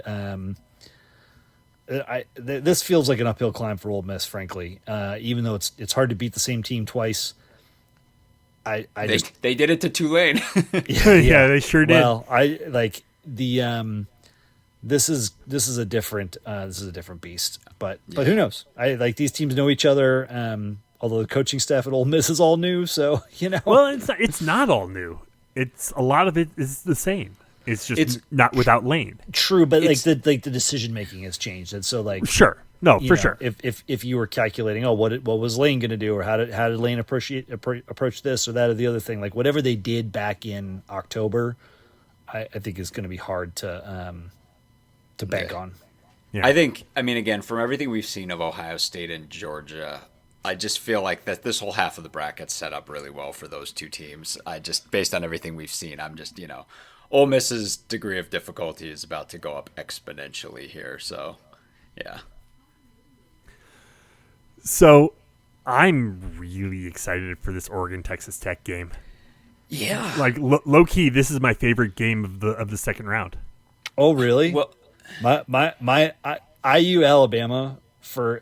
Speaker 3: this feels like an uphill climb for Ole Miss, frankly. Even though it's hard to beat the same team twice.
Speaker 2: They did it to Tulane.
Speaker 1: Yeah, they sure did.
Speaker 3: Well, I like the this is a different beast, but who knows? I like these teams know each other. Although the coaching staff at Ole Miss is all new, so you know.
Speaker 1: Well, it's not all new. It's a lot of it is the same. It's just not without Lane.
Speaker 3: True, but the decision making has changed, and so like
Speaker 1: Sure, no, for
Speaker 3: know,
Speaker 1: sure.
Speaker 3: If you were calculating, what was Lane going to do, or how did Lane approach this or that or the other thing, like whatever they did back in October, I think is going to be hard to bank on.
Speaker 1: Yeah.
Speaker 2: I mean, again, from everything we've seen of Ohio State and Georgia, I just feel like that this whole half of the bracket's set up really well for those two teams. Based on everything we've seen, I'm just, Ole Miss's degree of difficulty is about to go up exponentially here. So, yeah.
Speaker 1: So, I'm really excited for this Oregon Texas Tech game.
Speaker 2: Yeah.
Speaker 1: Like low key, this is my favorite game of the second round.
Speaker 3: Oh, really?
Speaker 2: Well,
Speaker 3: my IU Alabama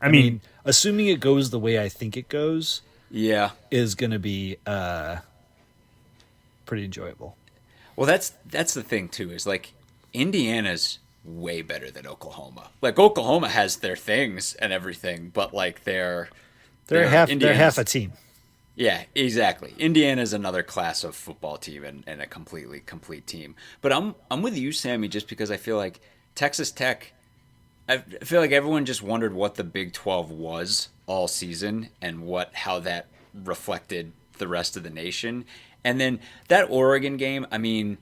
Speaker 3: I mean, assuming it goes the way I think it goes,
Speaker 2: yeah,
Speaker 3: is going to be pretty enjoyable.
Speaker 2: Well, that's the thing too. Is like Indiana's way better than Oklahoma. Like Oklahoma has their things and everything, but like they're
Speaker 3: half a team.
Speaker 2: Yeah, exactly. Indiana's another class of football team and a completely complete team. But I'm with you, Sammy, just because I feel like Texas Tech. I feel like everyone just wondered what the Big 12 was all season and how that reflected the rest of the nation. And then that Oregon game, I mean,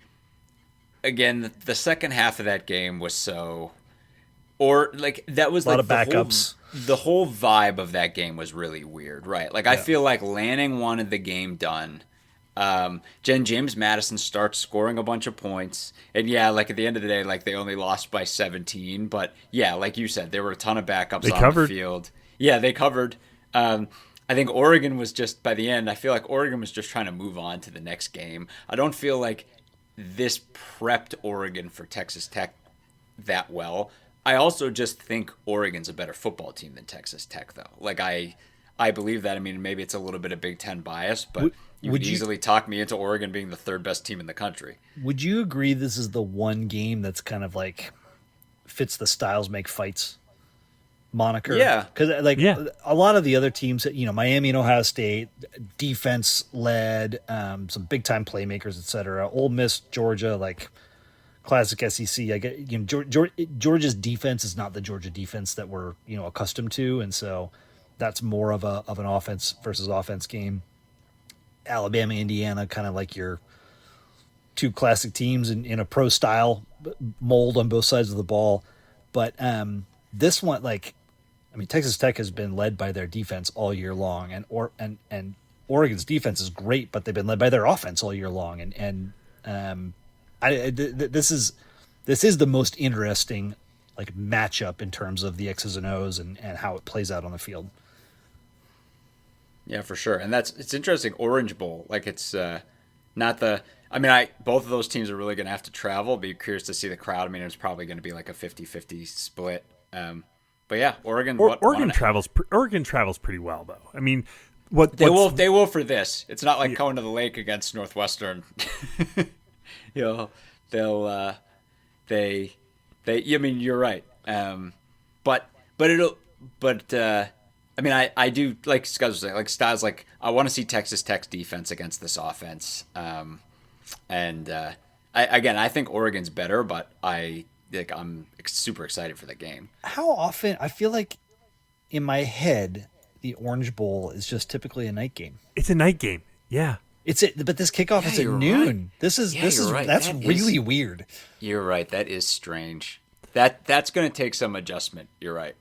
Speaker 2: again, the second half of that game was that was
Speaker 3: a lot
Speaker 2: like
Speaker 3: of backups.
Speaker 2: The whole vibe of that game was really weird, right? Like, I feel like Lanning wanted the game done. James Madison starts scoring a bunch of points, and like at the end of the day, like they only lost by 17, but like you said, there were a ton of backups the field. Yeah, they covered. I think Oregon was just, by the end, I feel like Oregon was just trying to move on to the next game. I don't feel like this prepped Oregon for Texas Tech that well. I also just think Oregon's a better football team than Texas Tech, though. Like, I believe that. I mean, maybe it's a little bit of Big Ten bias, but you would easily talk me into Oregon being the third best team in the country.
Speaker 3: Would you agree this is the one game that's kind of like fits the styles make fights moniker?
Speaker 2: Yeah.
Speaker 3: Because a lot of the other teams, Miami and Ohio State, defense led, some big time playmakers, etc. Ole Miss, Georgia, like classic SEC. I get Georgia's defense is not the Georgia defense that we're accustomed to, and so that's more of an offense versus offense game. Alabama, Indiana, kind of like your two classic teams in a pro style mold on both sides of the ball. But this one, Texas Tech has been led by their defense all year long, and Oregon's defense is great, but they've been led by their offense all year long. This is the most interesting matchup in terms of the X's and O's and how it plays out on the field.
Speaker 2: Yeah, for sure. And it's interesting. Orange Bowl, it's not the. Both of those teams are really going to have to travel. Be curious to see the crowd. I mean, it's probably going to be like a 50-50 split. But yeah, Oregon.
Speaker 1: Oregon travels pretty well, though. I mean, they
Speaker 2: will for this. It's not like going to the lake against Northwestern. They'll. I mean, you're right. I do, like Scott was saying, Styles, I want to see Texas Tech's defense against this offense. I think Oregon's better, but I'm super excited for the game.
Speaker 3: How often? I feel like in my head, the Orange Bowl is just typically a night game.
Speaker 1: It's a night game. Yeah.
Speaker 3: But this kickoff is at noon.
Speaker 2: Right.
Speaker 3: This is
Speaker 2: right.
Speaker 3: That's really weird.
Speaker 2: You're right. That is strange. That's going to take some adjustment. You're right.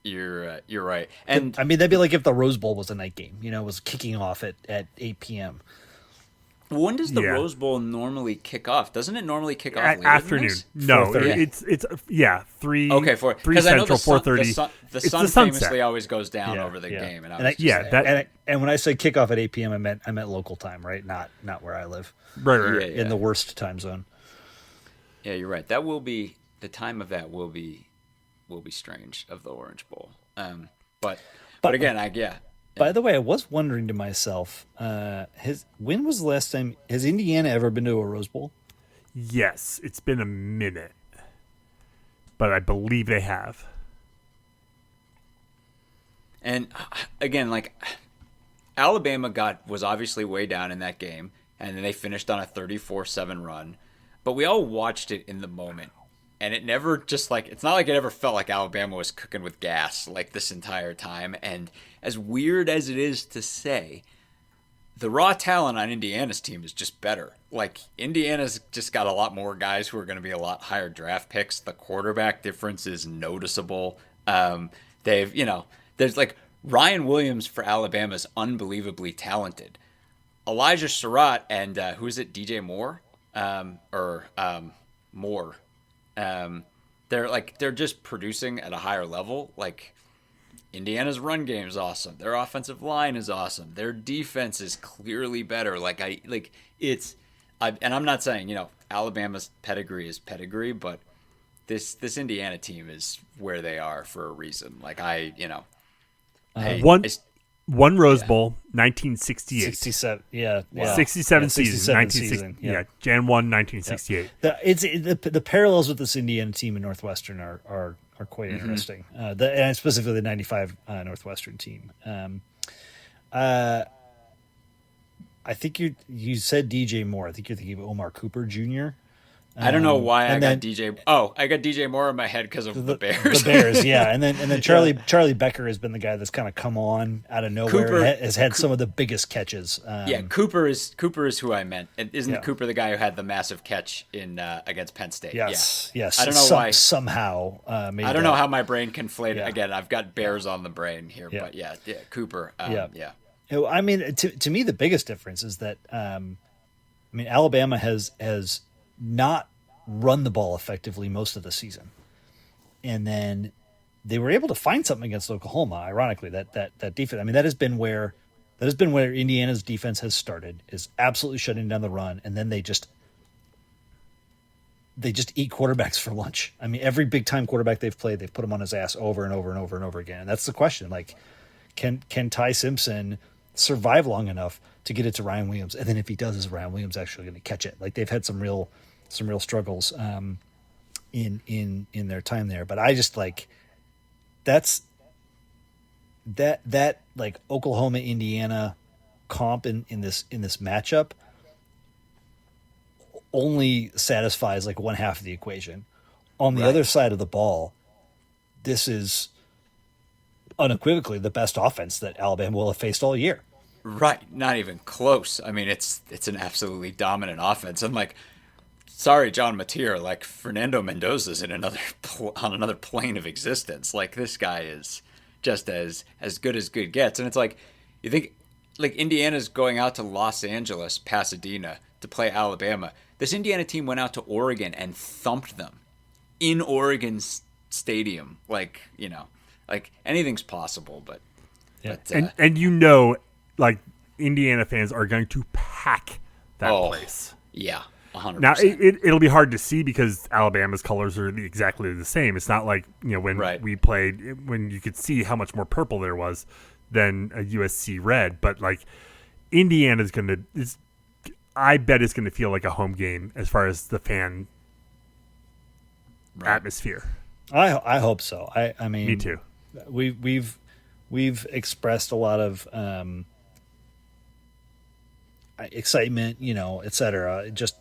Speaker 2: You're right. And
Speaker 3: I mean, that'd be like if the Rose Bowl was a night game. Was kicking off at 8 p.m.
Speaker 2: When does the Rose Bowl normally kick off? Doesn't it normally kick off later
Speaker 1: afternoon?
Speaker 2: Than this?
Speaker 1: No,
Speaker 3: 4:30.
Speaker 1: it's 3.
Speaker 2: Okay,
Speaker 1: 3 Central, 4:30.
Speaker 2: The sun famously always goes down over the game,
Speaker 3: and when I say kickoff at 8 p.m., I meant local time, right? Not where I live.
Speaker 1: Right.
Speaker 3: In the worst time zone.
Speaker 2: Yeah, you're right. That will be the time of that will be strange of the Orange Bowl. But again,
Speaker 3: By the way, I was wondering to myself, when was the last time has Indiana ever been to a Rose Bowl?
Speaker 1: Yes, it's been a minute, but I believe they have.
Speaker 2: And again, like Alabama was obviously way down in that game, and then they finished on a 34-7 run. But we all watched it in the moment. And it never it's not like it ever felt like Alabama was cooking with gas like this entire time. And as weird as it is to say, the raw talent on Indiana's team is just better. Like, Indiana's just got a lot more guys who are going to be a lot higher draft picks. The quarterback difference is noticeable. There's like Ryan Williams for Alabama is unbelievably talented. Elijah Surratt and who is it, DJ Moore? Moore. They're just producing at a higher level. Like, Indiana's run game is awesome. Their offensive line is awesome. Their defense is clearly better. And I'm not saying, Alabama's pedigree is pedigree, but this Indiana team is where they are for a reason.
Speaker 1: One Rose Bowl, 1968.
Speaker 3: 67, yeah.
Speaker 1: 67 season,
Speaker 3: 1960.
Speaker 1: Yeah, Jan 1, 1968.
Speaker 3: The parallels with this Indiana team in Northwestern are quite interesting. And specifically the 95 Northwestern team. I think you said DJ Moore. I think you're thinking of Omar Cooper Jr.
Speaker 2: I don't know why I got DJ. Oh, I got DJ Moore in my head because of the Bears.
Speaker 3: The Bears, yeah. And then Charlie Becker has been the guy that's kind of come on out of nowhere.
Speaker 2: Cooper
Speaker 3: has had some of the biggest catches.
Speaker 2: Cooper is who I meant. Isn't Cooper the guy who had the massive catch in against Penn State?
Speaker 3: Yes.
Speaker 2: I don't know why.
Speaker 3: Somehow.
Speaker 2: I don't know how my brain conflated. Again, I've got Bears on the brain here, but Cooper.
Speaker 3: I mean, to me, the biggest difference is that Alabama has not run the ball effectively most of the season, and then they were able to find something against Oklahoma. Ironically, that defense. I mean, that has been where Indiana's defense has started, is absolutely shutting down the run, and then they just eat quarterbacks for lunch. I mean, every big time quarterback they've played, they've put him on his ass over and over and over and over again. And that's the question: like, can Ty Simpson survive long enough to get it to Ryan Williams? And then if he does, is Ryan Williams actually going to catch it? Like, they've had some real struggles in their time there. But I just that's that like Oklahoma Indiana comp in this matchup only satisfies like one half of the equation. On the other side of the ball, this is unequivocally the best offense that Alabama will have faced all year.
Speaker 2: Right, not even close. I mean, it's an absolutely dominant offense. I'm like, sorry, John Mateer, like Fernando Mendoza's on another plane of existence. Like, this guy is just as good as good gets. And it's like, you think, like, Indiana's going out to Los Angeles, Pasadena to play Alabama. This Indiana team went out to Oregon and thumped them in Oregon's stadium. Like, anything's possible, but
Speaker 1: like, Indiana fans are going to pack that place.
Speaker 2: Yeah. 100%.
Speaker 1: Now it'll be hard to see because Alabama's colors are exactly the same. It's not like when we played, when you could see how much more purple there was than a USC red. But like, Indiana's I bet it's going to feel like a home game as far as the fan atmosphere.
Speaker 3: I hope so. I mean,
Speaker 1: me too.
Speaker 3: We've expressed a lot of excitement, et cetera. Just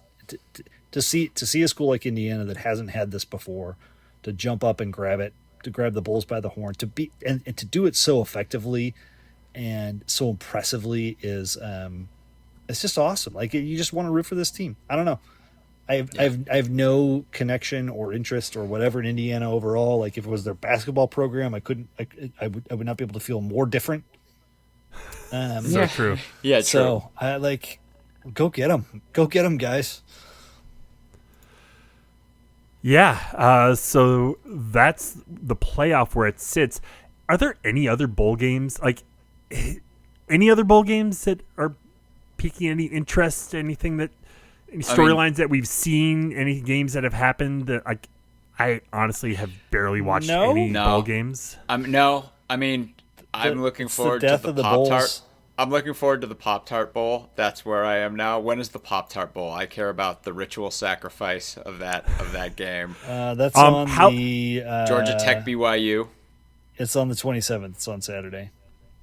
Speaker 3: to see a school like Indiana that hasn't had this before, to jump up and grab it, to grab the Bulls by the horn, to be and to do it so effectively and so impressively is it's just awesome. Like, you just want to root for this team. I don't know. I have no connection or interest or whatever in Indiana overall. Like, if it was their basketball program, I would not be able to feel more different.
Speaker 1: So true.
Speaker 2: Yeah, true.
Speaker 3: So go get them, guys.
Speaker 1: Yeah. So that's the playoff where it sits. Are there any other bowl games, like any other bowl games that are piquing any interest? Anything that, any storylines that we've seen? Any games that have happened that I honestly have barely watched any bowl games.
Speaker 2: No. I mean, I'm looking forward to the Pop-Tart. I'm looking forward to the Pop-Tart Bowl. That's where I am now. When is the Pop-Tart Bowl? I care about the ritual sacrifice of that game.
Speaker 3: That's on the
Speaker 2: Georgia Tech BYU.
Speaker 3: It's on the 27th. It's on Saturday.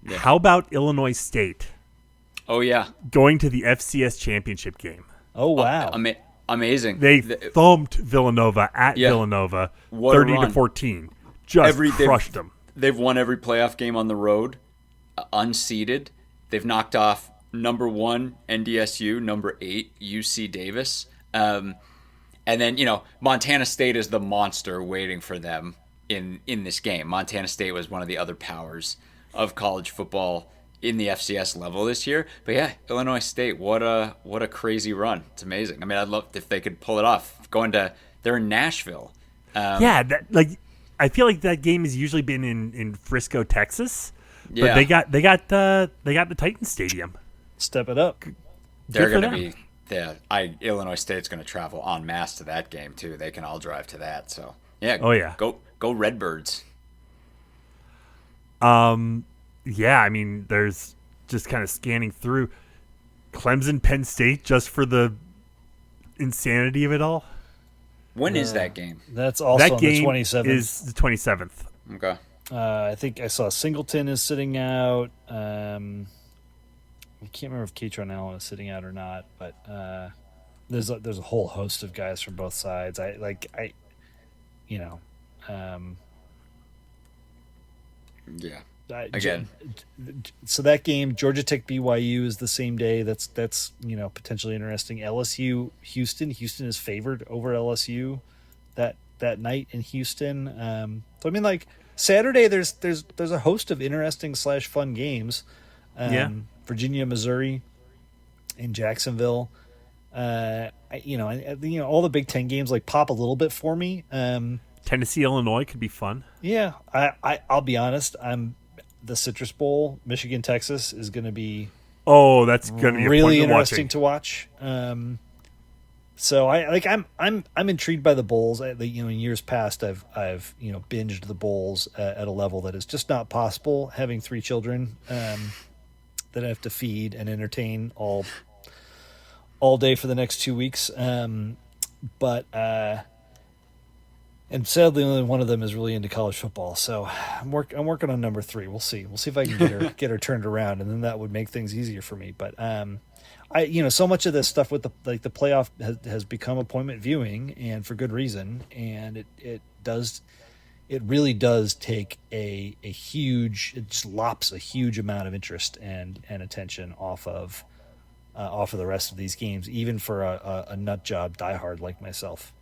Speaker 1: Yeah. How about Illinois State?
Speaker 2: Oh, yeah.
Speaker 1: Going to the FCS championship game.
Speaker 3: Oh, wow.
Speaker 2: Amazing.
Speaker 1: They thumped Villanova at Villanova 30-14. Just crushed them.
Speaker 2: They've won every playoff game on the road, unseeded. They've knocked off number 1 NDSU, number 8 UC Davis. And then, Montana State is the monster waiting for them in this game. Montana State was one of the other powers of college football in the FCS level this year. But yeah, Illinois State, what a crazy run. It's amazing. I mean, I'd love if they could pull it off. They're in Nashville.
Speaker 1: I feel like that game has usually been in Frisco, Texas. But
Speaker 2: Yeah.
Speaker 1: they got the Titan Stadium.
Speaker 3: Step it up.
Speaker 2: They're going to be Illinois State's going to travel en masse to that game too. They can all drive to that. So yeah.
Speaker 1: Oh yeah.
Speaker 2: Go Redbirds.
Speaker 1: Yeah, I mean, there's just kind of scanning through Clemson, Penn State, just for the insanity of it all.
Speaker 2: When is that game?
Speaker 3: That's also
Speaker 1: that
Speaker 3: on
Speaker 1: game
Speaker 3: the 27th.
Speaker 1: Is the 27th.
Speaker 2: Okay.
Speaker 3: I think I saw Singleton is sitting out. I can't remember if Katron Allen is sitting out or not, but there's a whole host of guys from both sides.
Speaker 2: Yeah.
Speaker 3: Again, so that game, Georgia Tech BYU, is the same day. That's potentially interesting. LSU Houston. Houston is favored over LSU that night in Houston. So I mean, like, Saturday, there's a host of interesting / fun games. Virginia, Missouri, in Jacksonville. All the Big Ten games like pop a little bit for me.
Speaker 1: Tennessee, Illinois could be fun.
Speaker 3: Yeah, I'll be honest. The Citrus Bowl, Michigan, Texas, is going to be
Speaker 1: that's going to be
Speaker 3: really interesting to watch. So I'm intrigued by the bowls. In years past, I've binged the bowls at a level that is just not possible. Having 3 children that I have to feed and entertain all day for the next 2 weeks. And sadly, only one of them is really into college football. So I'm working on number 3. We'll see. We'll see if I can get her turned around, and then that would make things easier for me. But so much of this stuff with the playoff has become appointment viewing, and for good reason. And it really does take it just lops a huge amount of interest and attention off of the rest of these games, even for a nut job diehard like myself.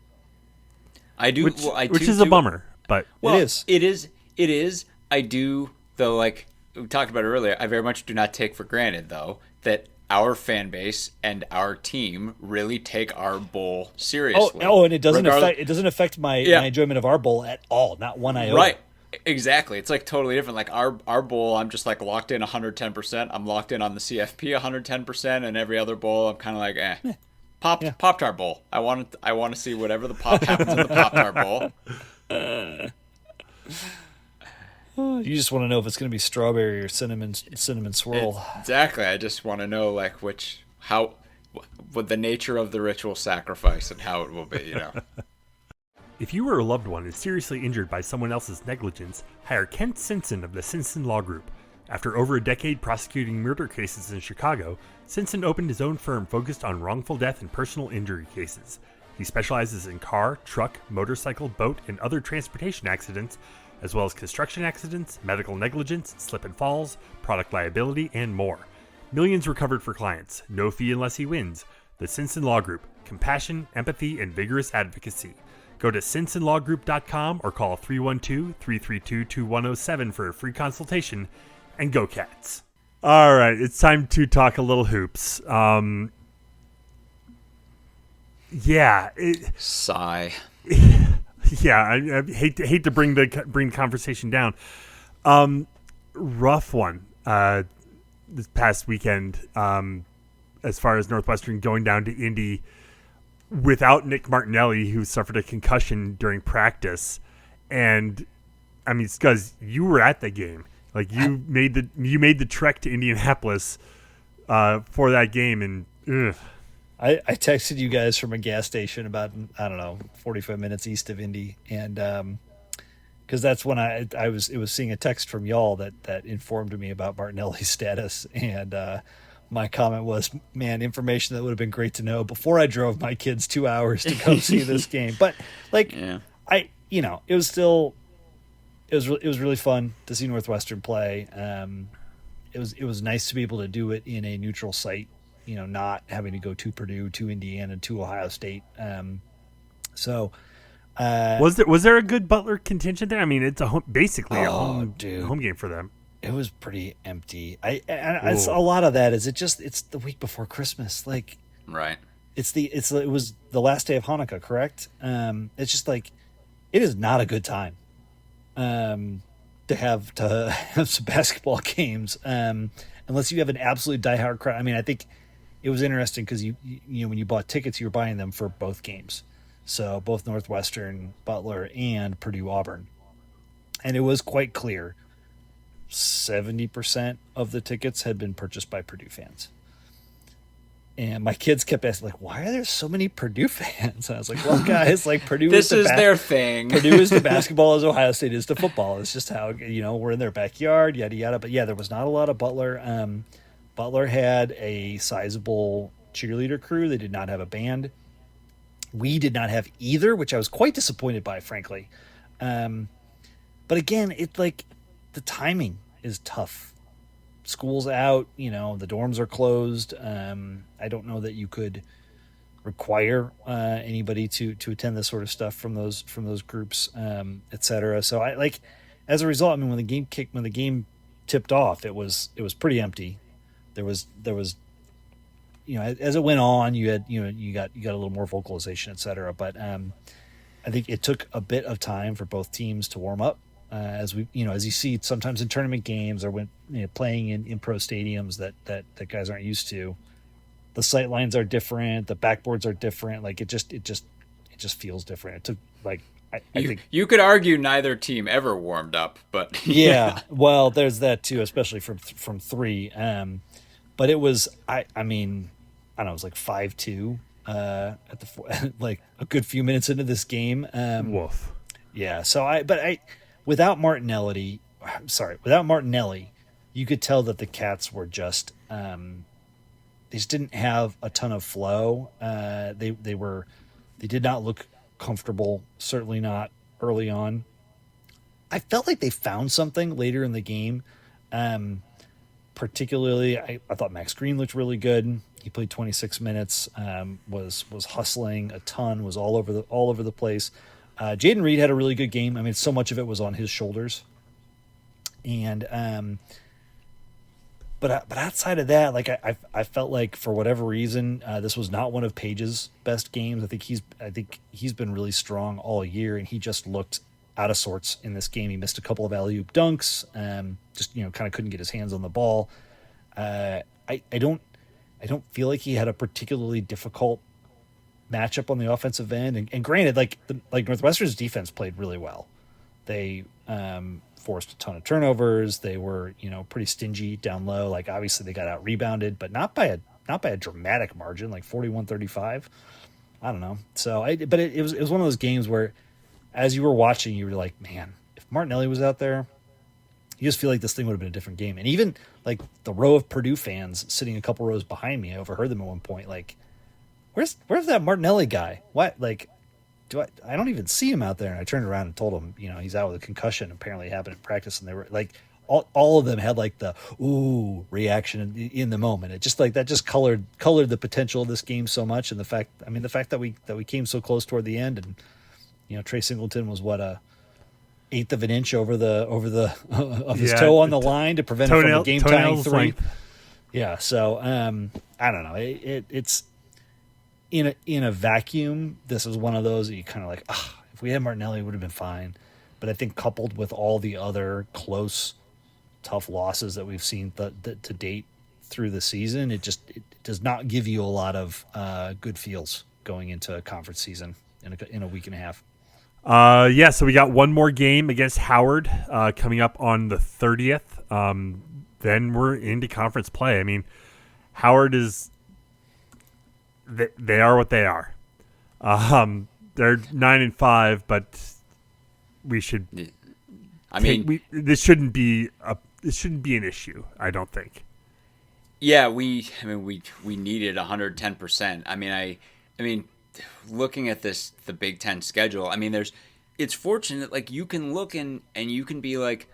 Speaker 2: I do,
Speaker 1: which is a bummer, but
Speaker 2: it is. I do, though. Like we talked about earlier, I very much do not take for granted, though, that our fan base and our team really take our bowl seriously.
Speaker 3: And it doesn't affect my enjoyment of our bowl at all. Not one iota.
Speaker 2: Right. Exactly. It's like totally different. Like our bowl, I'm just like locked in 110%. I'm locked in on the CFP 110%, and every other bowl, I'm kind of like, eh. Pop-Tart Bowl. I want to see whatever the pop happens in the Pop-Tart Bowl.
Speaker 3: You just want to know if it's going to be strawberry or cinnamon swirl.
Speaker 2: Exactly. I just want to know like what the nature of the ritual sacrifice and how it will be.
Speaker 1: If you or a loved one is seriously injured by someone else's negligence, hire Kent Simpson of the Simpson Law Group. After over a decade prosecuting murder cases in Chicago, Simpson opened his own firm focused on wrongful death and personal injury cases. He specializes in car, truck, motorcycle, boat, and other transportation accidents, as well as construction accidents, medical negligence, slip and falls, product liability, and more. Millions recovered for clients. No fee unless he wins. The Simpson Law Group. Compassion, empathy, and vigorous advocacy. Go to simpsonlawgroup.com or call 312-332-2107 for a free consultation. And go Cats. All right, it's time to talk a little hoops.
Speaker 2: Sigh.
Speaker 1: Yeah, I hate to bring conversation down. Rough one this past weekend. As far as Northwestern going down to Indy without Nick Martinelli, who suffered a concussion during practice, and I mean, it's because you were at the game. Like you made the trek to Indianapolis for that game, and ugh.
Speaker 3: I texted you guys from a gas station about, 45 minutes east of Indy, and because that's when I was seeing a text from y'all that informed me about Martinelli's status, and my comment was, man, information that would have been great to know before I drove my kids 2 hours to come see this game. But it was really fun to see Northwestern play. It was nice to be able to do it in a neutral site, not having to go to Purdue, to Indiana, to Ohio State. Was
Speaker 1: there a good Butler contingent there? I mean, it's basically a home game for them.
Speaker 3: It was pretty empty. It's a lot of that is it's the week before Christmas. Like,
Speaker 2: right.
Speaker 3: It was the last day of Hanukkah, correct? It's just like, it is not a good time to have some basketball games unless you have an absolute diehard crowd. I mean, I think it was interesting because you when you bought tickets, you were buying them for both games, so both Northwestern, Butler, and Purdue Auburn, and it was quite clear 70% of the tickets had been purchased by Purdue fans. And my kids kept asking, like, why are there so many Purdue fans? And I was like, well, guys, like, Purdue
Speaker 2: this is their thing.
Speaker 3: Purdue is to basketball as Ohio State is to football. It's just how, we're in their backyard, yada, yada. But, yeah, there was not a lot of Butler. Butler had a sizable cheerleader crew. They did not have a band. We did not have either, which I was quite disappointed by, frankly. But, again, it's like the timing is tough. School's out, the dorms are closed. I don't know that you could require anybody to attend this sort of stuff from those groups, et cetera. So as a result, I mean, when the game tipped off, it was pretty empty. There was as it went on, you got a little more vocalization, et cetera. But I think it took a bit of time for both teams to warm up. As you see sometimes in tournament games or when playing in pro stadiums that guys aren't used to, the sight lines are different, the backboards are different. Like it just feels different. It took I think
Speaker 2: you could argue neither team ever warmed up, but
Speaker 3: yeah, well, there's that too, especially from three. But it was I mean I don't know, it was like 5-2 at the like a good few minutes into this game.
Speaker 1: Woof.
Speaker 3: Yeah, so without Martinelli, you could tell that the Cats were just they just didn't have a ton of flow. They did not look comfortable, certainly not early on. I felt like they found something later in the game. Particularly, I thought Max Green looked really good. He played 26 minutes, was hustling a ton, was all over the place. Jaden Reed had a really good game. I mean, so much of it was on his shoulders. And but outside of that, like I felt like for whatever reason, this was not one of Page's best games. I think he's been really strong all year, and he just looked out of sorts in this game. He missed a couple of alley-oop dunks, just kind of couldn't get his hands on the ball. I don't feel like he had a particularly difficult matchup on the offensive end. And granted, like Northwestern's defense played really well. They forced a ton of turnovers. They were pretty stingy down low. Like obviously they got out rebounded, but not by a dramatic margin, like 41-35. I don't know. So but it was one of those games where, as you were watching, you were like, man, if Martinelli was out there, you just feel like this thing would have been a different game. And even like the row of Purdue fans sitting a couple rows behind me, I overheard them at one point, like, where's that Martinelli guy? What, like, I don't even see him out there. And I turned around and told him, he's out with a concussion. Apparently it happened in practice, and they were like, all of them had like the ooh reaction in the moment. It just like that just colored the potential of this game so much, and the fact that we came so close toward the end, and Trey Singleton was what, a eighth of an inch over the of his toe on the line to prevent it from a game tying three. Length. Yeah, so I don't know. It's in a vacuum. This is one of those that you kind of like. If we had Martinelli, it would have been fine. But I think coupled with all the other close, tough losses that we've seen to date through the season, it does not give you a lot of good feels going into a conference season in a week and a half.
Speaker 1: So we got one more game against Howard coming up on the 30th. Then we're into conference play. I mean, Howard is they are what they are. They're 9-5, but we should. This shouldn't be an issue, I don't think.
Speaker 2: Yeah, we needed 110%. I mean, looking at the Big Ten schedule, it's fortunate. Like, you can look and you can be like,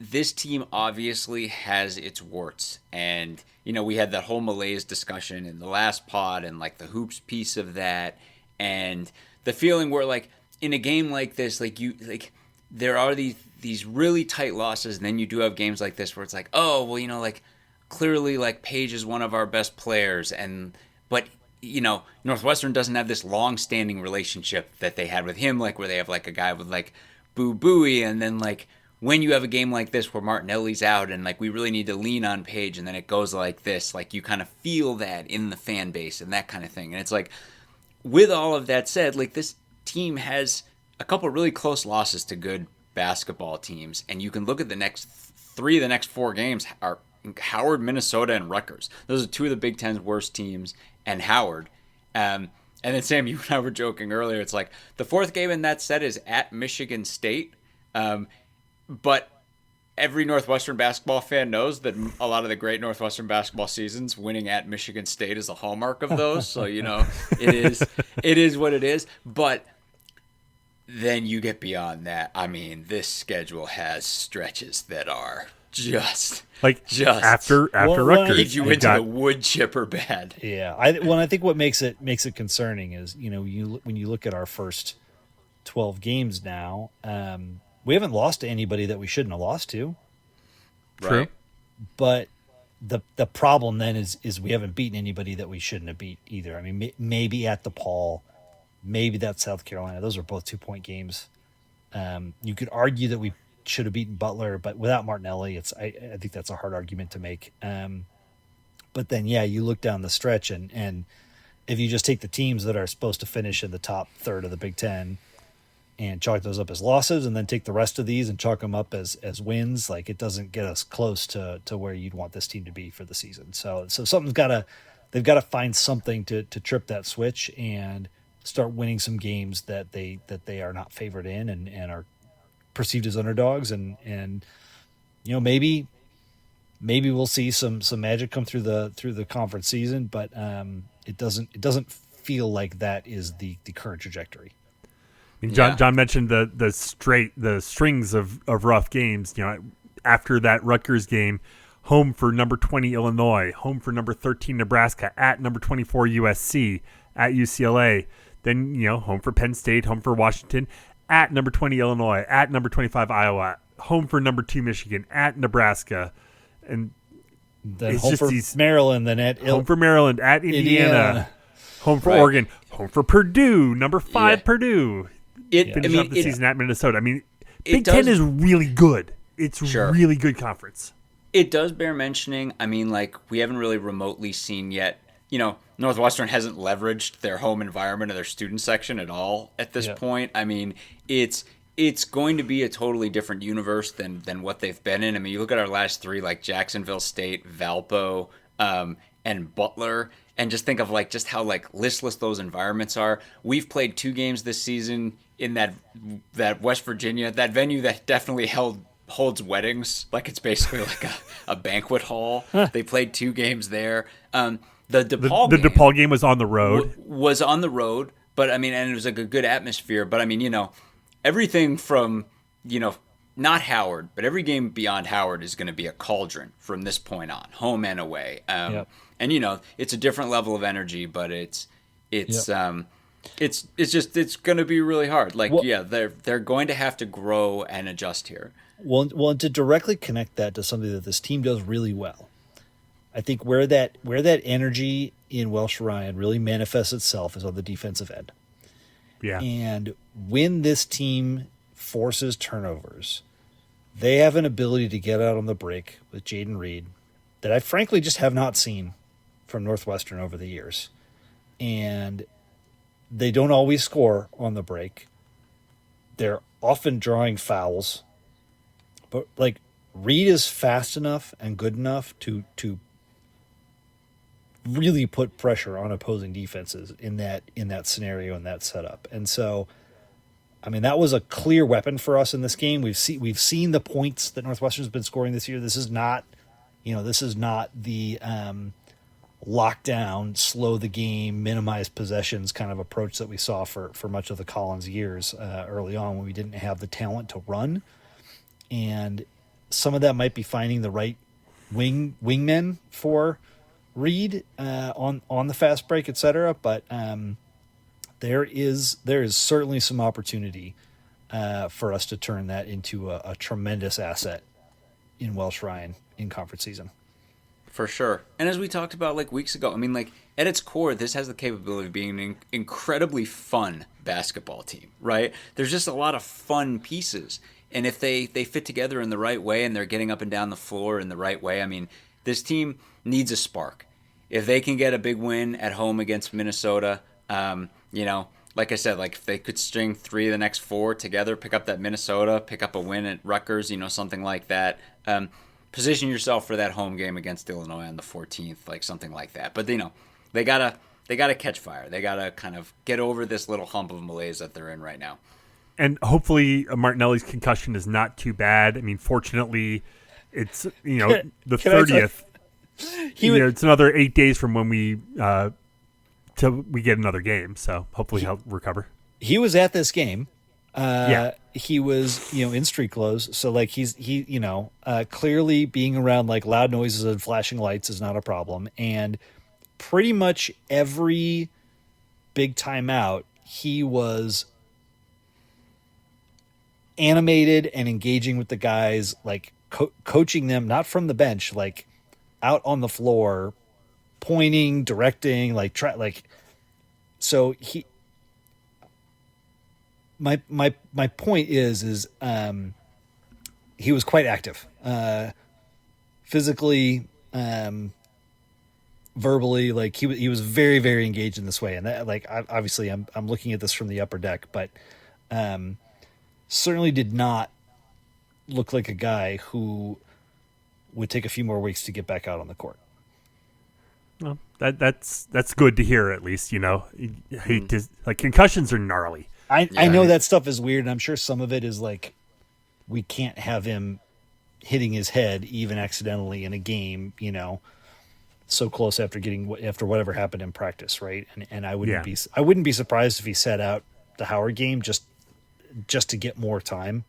Speaker 2: this team obviously has its warts, and we had that whole malaise discussion in the last pod, and like the hoops piece of that, and the feeling where like in a game like this, there are these really tight losses, and then you do have games like this where it's like, oh well, like clearly like Page is one of our best players, but Northwestern doesn't have this long-standing relationship that they had with him, like where they have like a guy with like Boo Booey, and then like when you have a game like this where Martinelli's out and like we really need to lean on Page, and then it goes like this, like you kind of feel that in the fan base and that kind of thing. And it's like, with all of that said, like this team has a couple really close losses to good basketball teams, and you can look at the next 4 games are Howard, Minnesota, and Rutgers. Those are two of the Big Ten's worst teams, and Howard. And then Sam, you and I were joking earlier. It's like the fourth game in that set is at Michigan State. But every Northwestern basketball fan knows that a lot of the great Northwestern basketball seasons, winning at Michigan State is a hallmark of those. So, it is what it is. But then you get beyond that. I mean, this schedule has stretches that are just
Speaker 1: after Rutgers,
Speaker 2: you into the wood chipper bad.
Speaker 3: Yeah, I think what makes it concerning is when you look at our first 12 games now. We haven't lost to anybody that we shouldn't have lost to.
Speaker 2: True.
Speaker 3: But the problem then is we haven't beaten anybody that we shouldn't have beat either. I mean, maybe at DePaul, maybe that's South Carolina. Those are both 2-point games. You could argue that we should have beaten Butler, but without Martinelli, I think that's a hard argument to make. But then, you look down the stretch, and if you just take the teams that are supposed to finish in the top third of the Big Ten and chalk those up as losses, and then take the rest of these and chalk them up as wins, like it doesn't get us close to where you'd want this team to be for the season. So they've got to find something to trip that switch and start winning some games that they are not favored in and are perceived as underdogs, and maybe we'll see some magic come through the conference season, but it doesn't feel like that is the current trajectory.
Speaker 1: I mean, John mentioned the strings of rough games. After that Rutgers game, home for number 20 Illinois, home for number 13 Nebraska, at number 24 USC, at UCLA, then home for Penn State, home for Washington, at number 20 Illinois, at number 25 Iowa, home for number 2 Michigan, at Nebraska, and
Speaker 3: then home for Maryland, then
Speaker 1: home for Maryland, at Indiana, home for Oregon, home for Purdue, number 5 Purdue. Finish up the season at Minnesota. I mean, Big Ten is really good. It's really good conference.
Speaker 2: It does bear mentioning. I mean, like, we haven't really remotely seen yet. Northwestern hasn't leveraged their home environment or their student section at all at this point. I mean, it's going to be a totally different universe than what they've been in. I mean, you look at our last 3, like Jacksonville State, Valpo, and Butler, and just think of like just how like listless those environments are. We've played 2 games this season in that West Virginia, that venue that definitely holds weddings. Like, it's basically like a banquet hall. They played 2 games there. The DePaul game,
Speaker 1: DePaul game was on the road.
Speaker 2: Was on the road, but I mean, and it was like a good atmosphere. But I mean, everything from not Howard, but every game beyond Howard is going to be a cauldron from this point on, home and away. And it's a different level of energy, but it's going to be really hard. Like, they're going to have to grow and adjust here.
Speaker 3: Well, to directly connect that to something that this team does really well, I think where that energy in Welsh Ryan really manifests itself is on the defensive end.
Speaker 1: Yeah.
Speaker 3: And when this team forces turnovers, they have an ability to get out on the break with Jaden Reed that I frankly just have not seen from Northwestern over the years. And they don't always score on the break. They're often drawing fouls. But like Reed is fast enough and good enough to really put pressure on opposing defenses in that scenario and that setup. And so, I mean, that was a clear weapon for us in this game. We've seen the points that Northwestern's been scoring this year. This is not the lockdown, slow the game, minimize possessions kind of approach that we saw for much of the Collins years early on when we didn't have the talent to run. And some of that might be finding the right wingmen for Reed on the fast break, etc. But there is certainly some opportunity for us to turn that into a tremendous asset in Welsh Ryan in conference season.
Speaker 2: For sure. And as we talked about like weeks ago, I mean, like at its core, this has the capability of being an incredibly fun basketball team, right? There's just a lot of fun pieces. And if they fit together in the right way and they're getting up and down the floor in the right way, I mean, this team needs a spark. If they can get a big win at home against Minnesota, like I said, like if they could string 3 of the next 4 together, pick up that Minnesota, pick up a win at Rutgers, something like that. Position yourself for that home game against Illinois on the 14th, like something like that. But they gotta catch fire. They gotta kind of get over this little hump of malaise that they're in right now.
Speaker 1: And hopefully Martinelli's concussion is not too bad. I mean, fortunately, it's the 30th. It's another 8 days from when we till we get another game. So hopefully he'll recover.
Speaker 3: He was at this game. He was in street clothes. So like he clearly being around like loud noises and flashing lights is not a problem. And pretty much every big timeout, he was animated and engaging with the guys, like coaching them, not from the bench, like out on the floor, pointing, directing, so he, my point is he was quite active, physically, verbally, like he was very, very engaged in this way. And that, like, obviously I'm looking at this from the upper deck, but, certainly did not look like a guy who would take a few more weeks to get back out on the court.
Speaker 1: Well, that's good to hear, at least. Hate to, like, concussions are gnarly.
Speaker 3: I know that stuff is weird, and I'm sure some of it is like we can't have him hitting his head even accidentally in a game, so close after whatever happened in practice, right? And I wouldn't be surprised if he sat out the Howard game just to get more time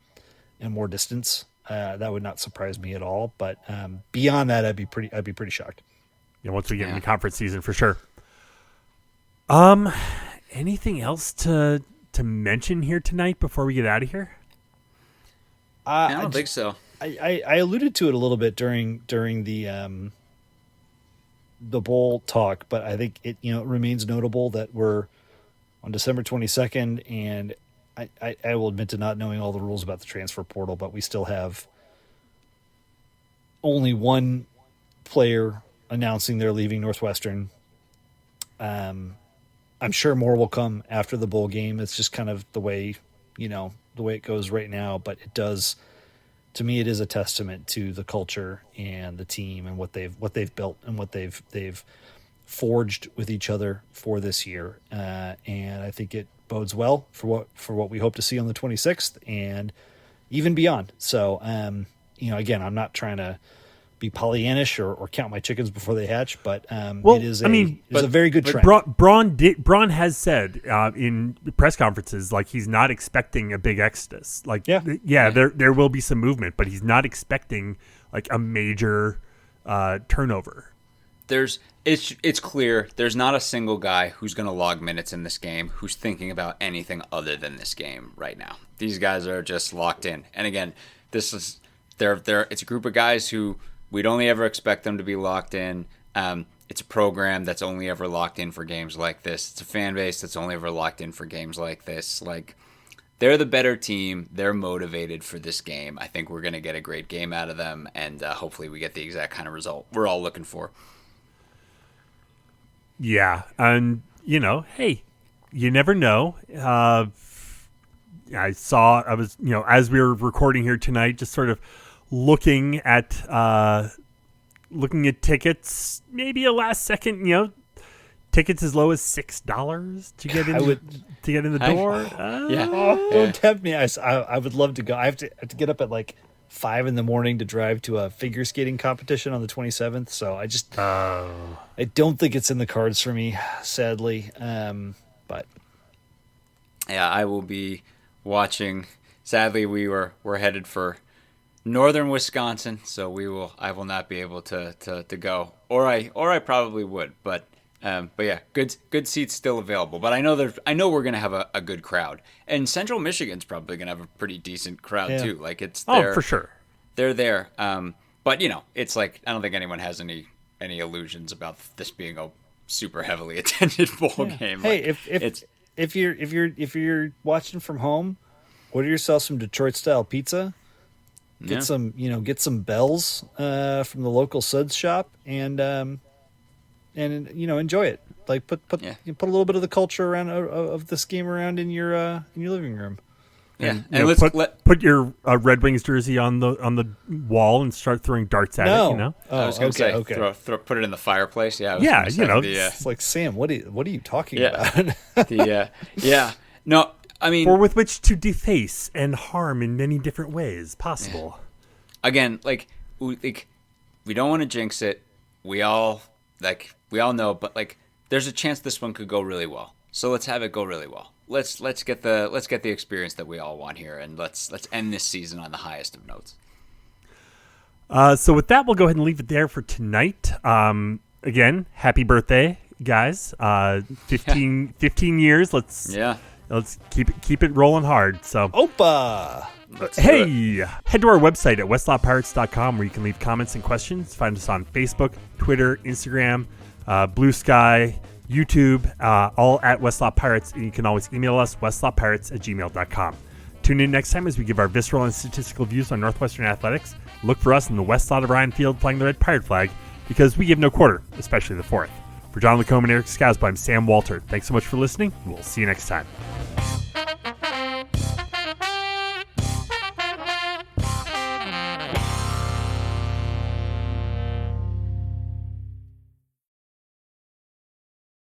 Speaker 3: and more distance. That would not surprise me at all. But beyond that, I'd be pretty shocked.
Speaker 1: Yeah, once we get into conference season, for sure. Anything else to mention here tonight before we get out of here?
Speaker 2: I don't think so.
Speaker 3: I alluded to it a little bit during the bowl talk, but I think it remains notable that we're on December 22nd, and I will admit to not knowing all the rules about the transfer portal, but we still have only one player announcing they're leaving Northwestern. I'm sure more will come after the bowl game. It's just kind of the way it goes right now, but it does, to me, it is a testament to the culture and the team and what they've built and what they've forged with each other for this year. And I think it bodes well for what we hope to see on the 26th and even beyond. So, again, I'm not trying to be Pollyannish or count my chickens before they hatch, but
Speaker 1: well,
Speaker 3: it is
Speaker 1: I mean,
Speaker 3: a very good trend.
Speaker 1: Braun has said in press conferences, like, he's not expecting a big exodus. Like, there will be some movement, but he's not expecting like a major turnover.
Speaker 2: It's clear there's not a single guy who's going to log minutes in this game who's thinking about anything other than this game right now. These guys are just locked in. And again, it's a group of guys who we'd only ever expect them to be locked in. It's a program that's only ever locked in for games like this. It's a fan base that's only ever locked in for games like this. Like, they're the better team. They're motivated for this game. I think we're going to get a great game out of them, and hopefully we get the exact kind of result we're all looking for.
Speaker 1: Yeah, and, hey, you never know. I was, as we were recording here tonight, just sort of looking at tickets, maybe a last second, tickets as low as $6 to get in to get in the door.
Speaker 3: Don't tempt me. I would love to go. I have to get up at like 5 a.m. to drive to a figure skating competition on the 27th. So I don't think it's in the cards for me, sadly. But
Speaker 2: yeah, I will be watching. Sadly, we're headed for northern Wisconsin, so I will not be able to go, or I probably would, but yeah, good seats still available. But I know we're gonna have a good crowd, and Central Michigan's probably gonna have a pretty decent crowd too. Like, it's
Speaker 1: for sure,
Speaker 2: they're there. But it's like, I don't think anyone has any illusions about this being a super heavily attended bowl game.
Speaker 3: Hey,
Speaker 2: like,
Speaker 3: if you're watching from home, order yourself some Detroit style pizza. Get some bells from the local suds shop, and enjoy it. Like, put a little bit of the culture around of this game around in your living room.
Speaker 2: Yeah,
Speaker 1: and let's put your Red Wings jersey on the wall and start throwing darts at it.
Speaker 2: I was going to say, put it in the fireplace. Yeah,
Speaker 3: it's like, Sam, what are you talking about?
Speaker 2: No, I mean,
Speaker 1: or with which to deface and harm in many different ways possible.
Speaker 2: Yeah. Again, we don't want to jinx it. We all know, but there's a chance this one could go really well. So let's have it go really well. Let's get the experience that we all want here, and let's end this season on the highest of notes.
Speaker 1: So with that, we'll go ahead and leave it there for tonight. Again, happy birthday, guys! 15 years. Let's keep it rolling hard. So,
Speaker 3: Opa!
Speaker 1: Head to our website at westlotpirates.com, where you can leave comments and questions. Find us on Facebook, Twitter, Instagram, Blue Sky, YouTube, all at Westlot Pirates. And you can always email us, westlotpirates@gmail.com. Tune in next time as we give our visceral and statistical views on Northwestern athletics. Look for us in the west lot of Ryan Field flying the red pirate flag, because we give no quarter, especially the fourth. For John Lacombe and Eric Skasby, I'm Sam Walter. Thanks so much for listening. We'll see you next time.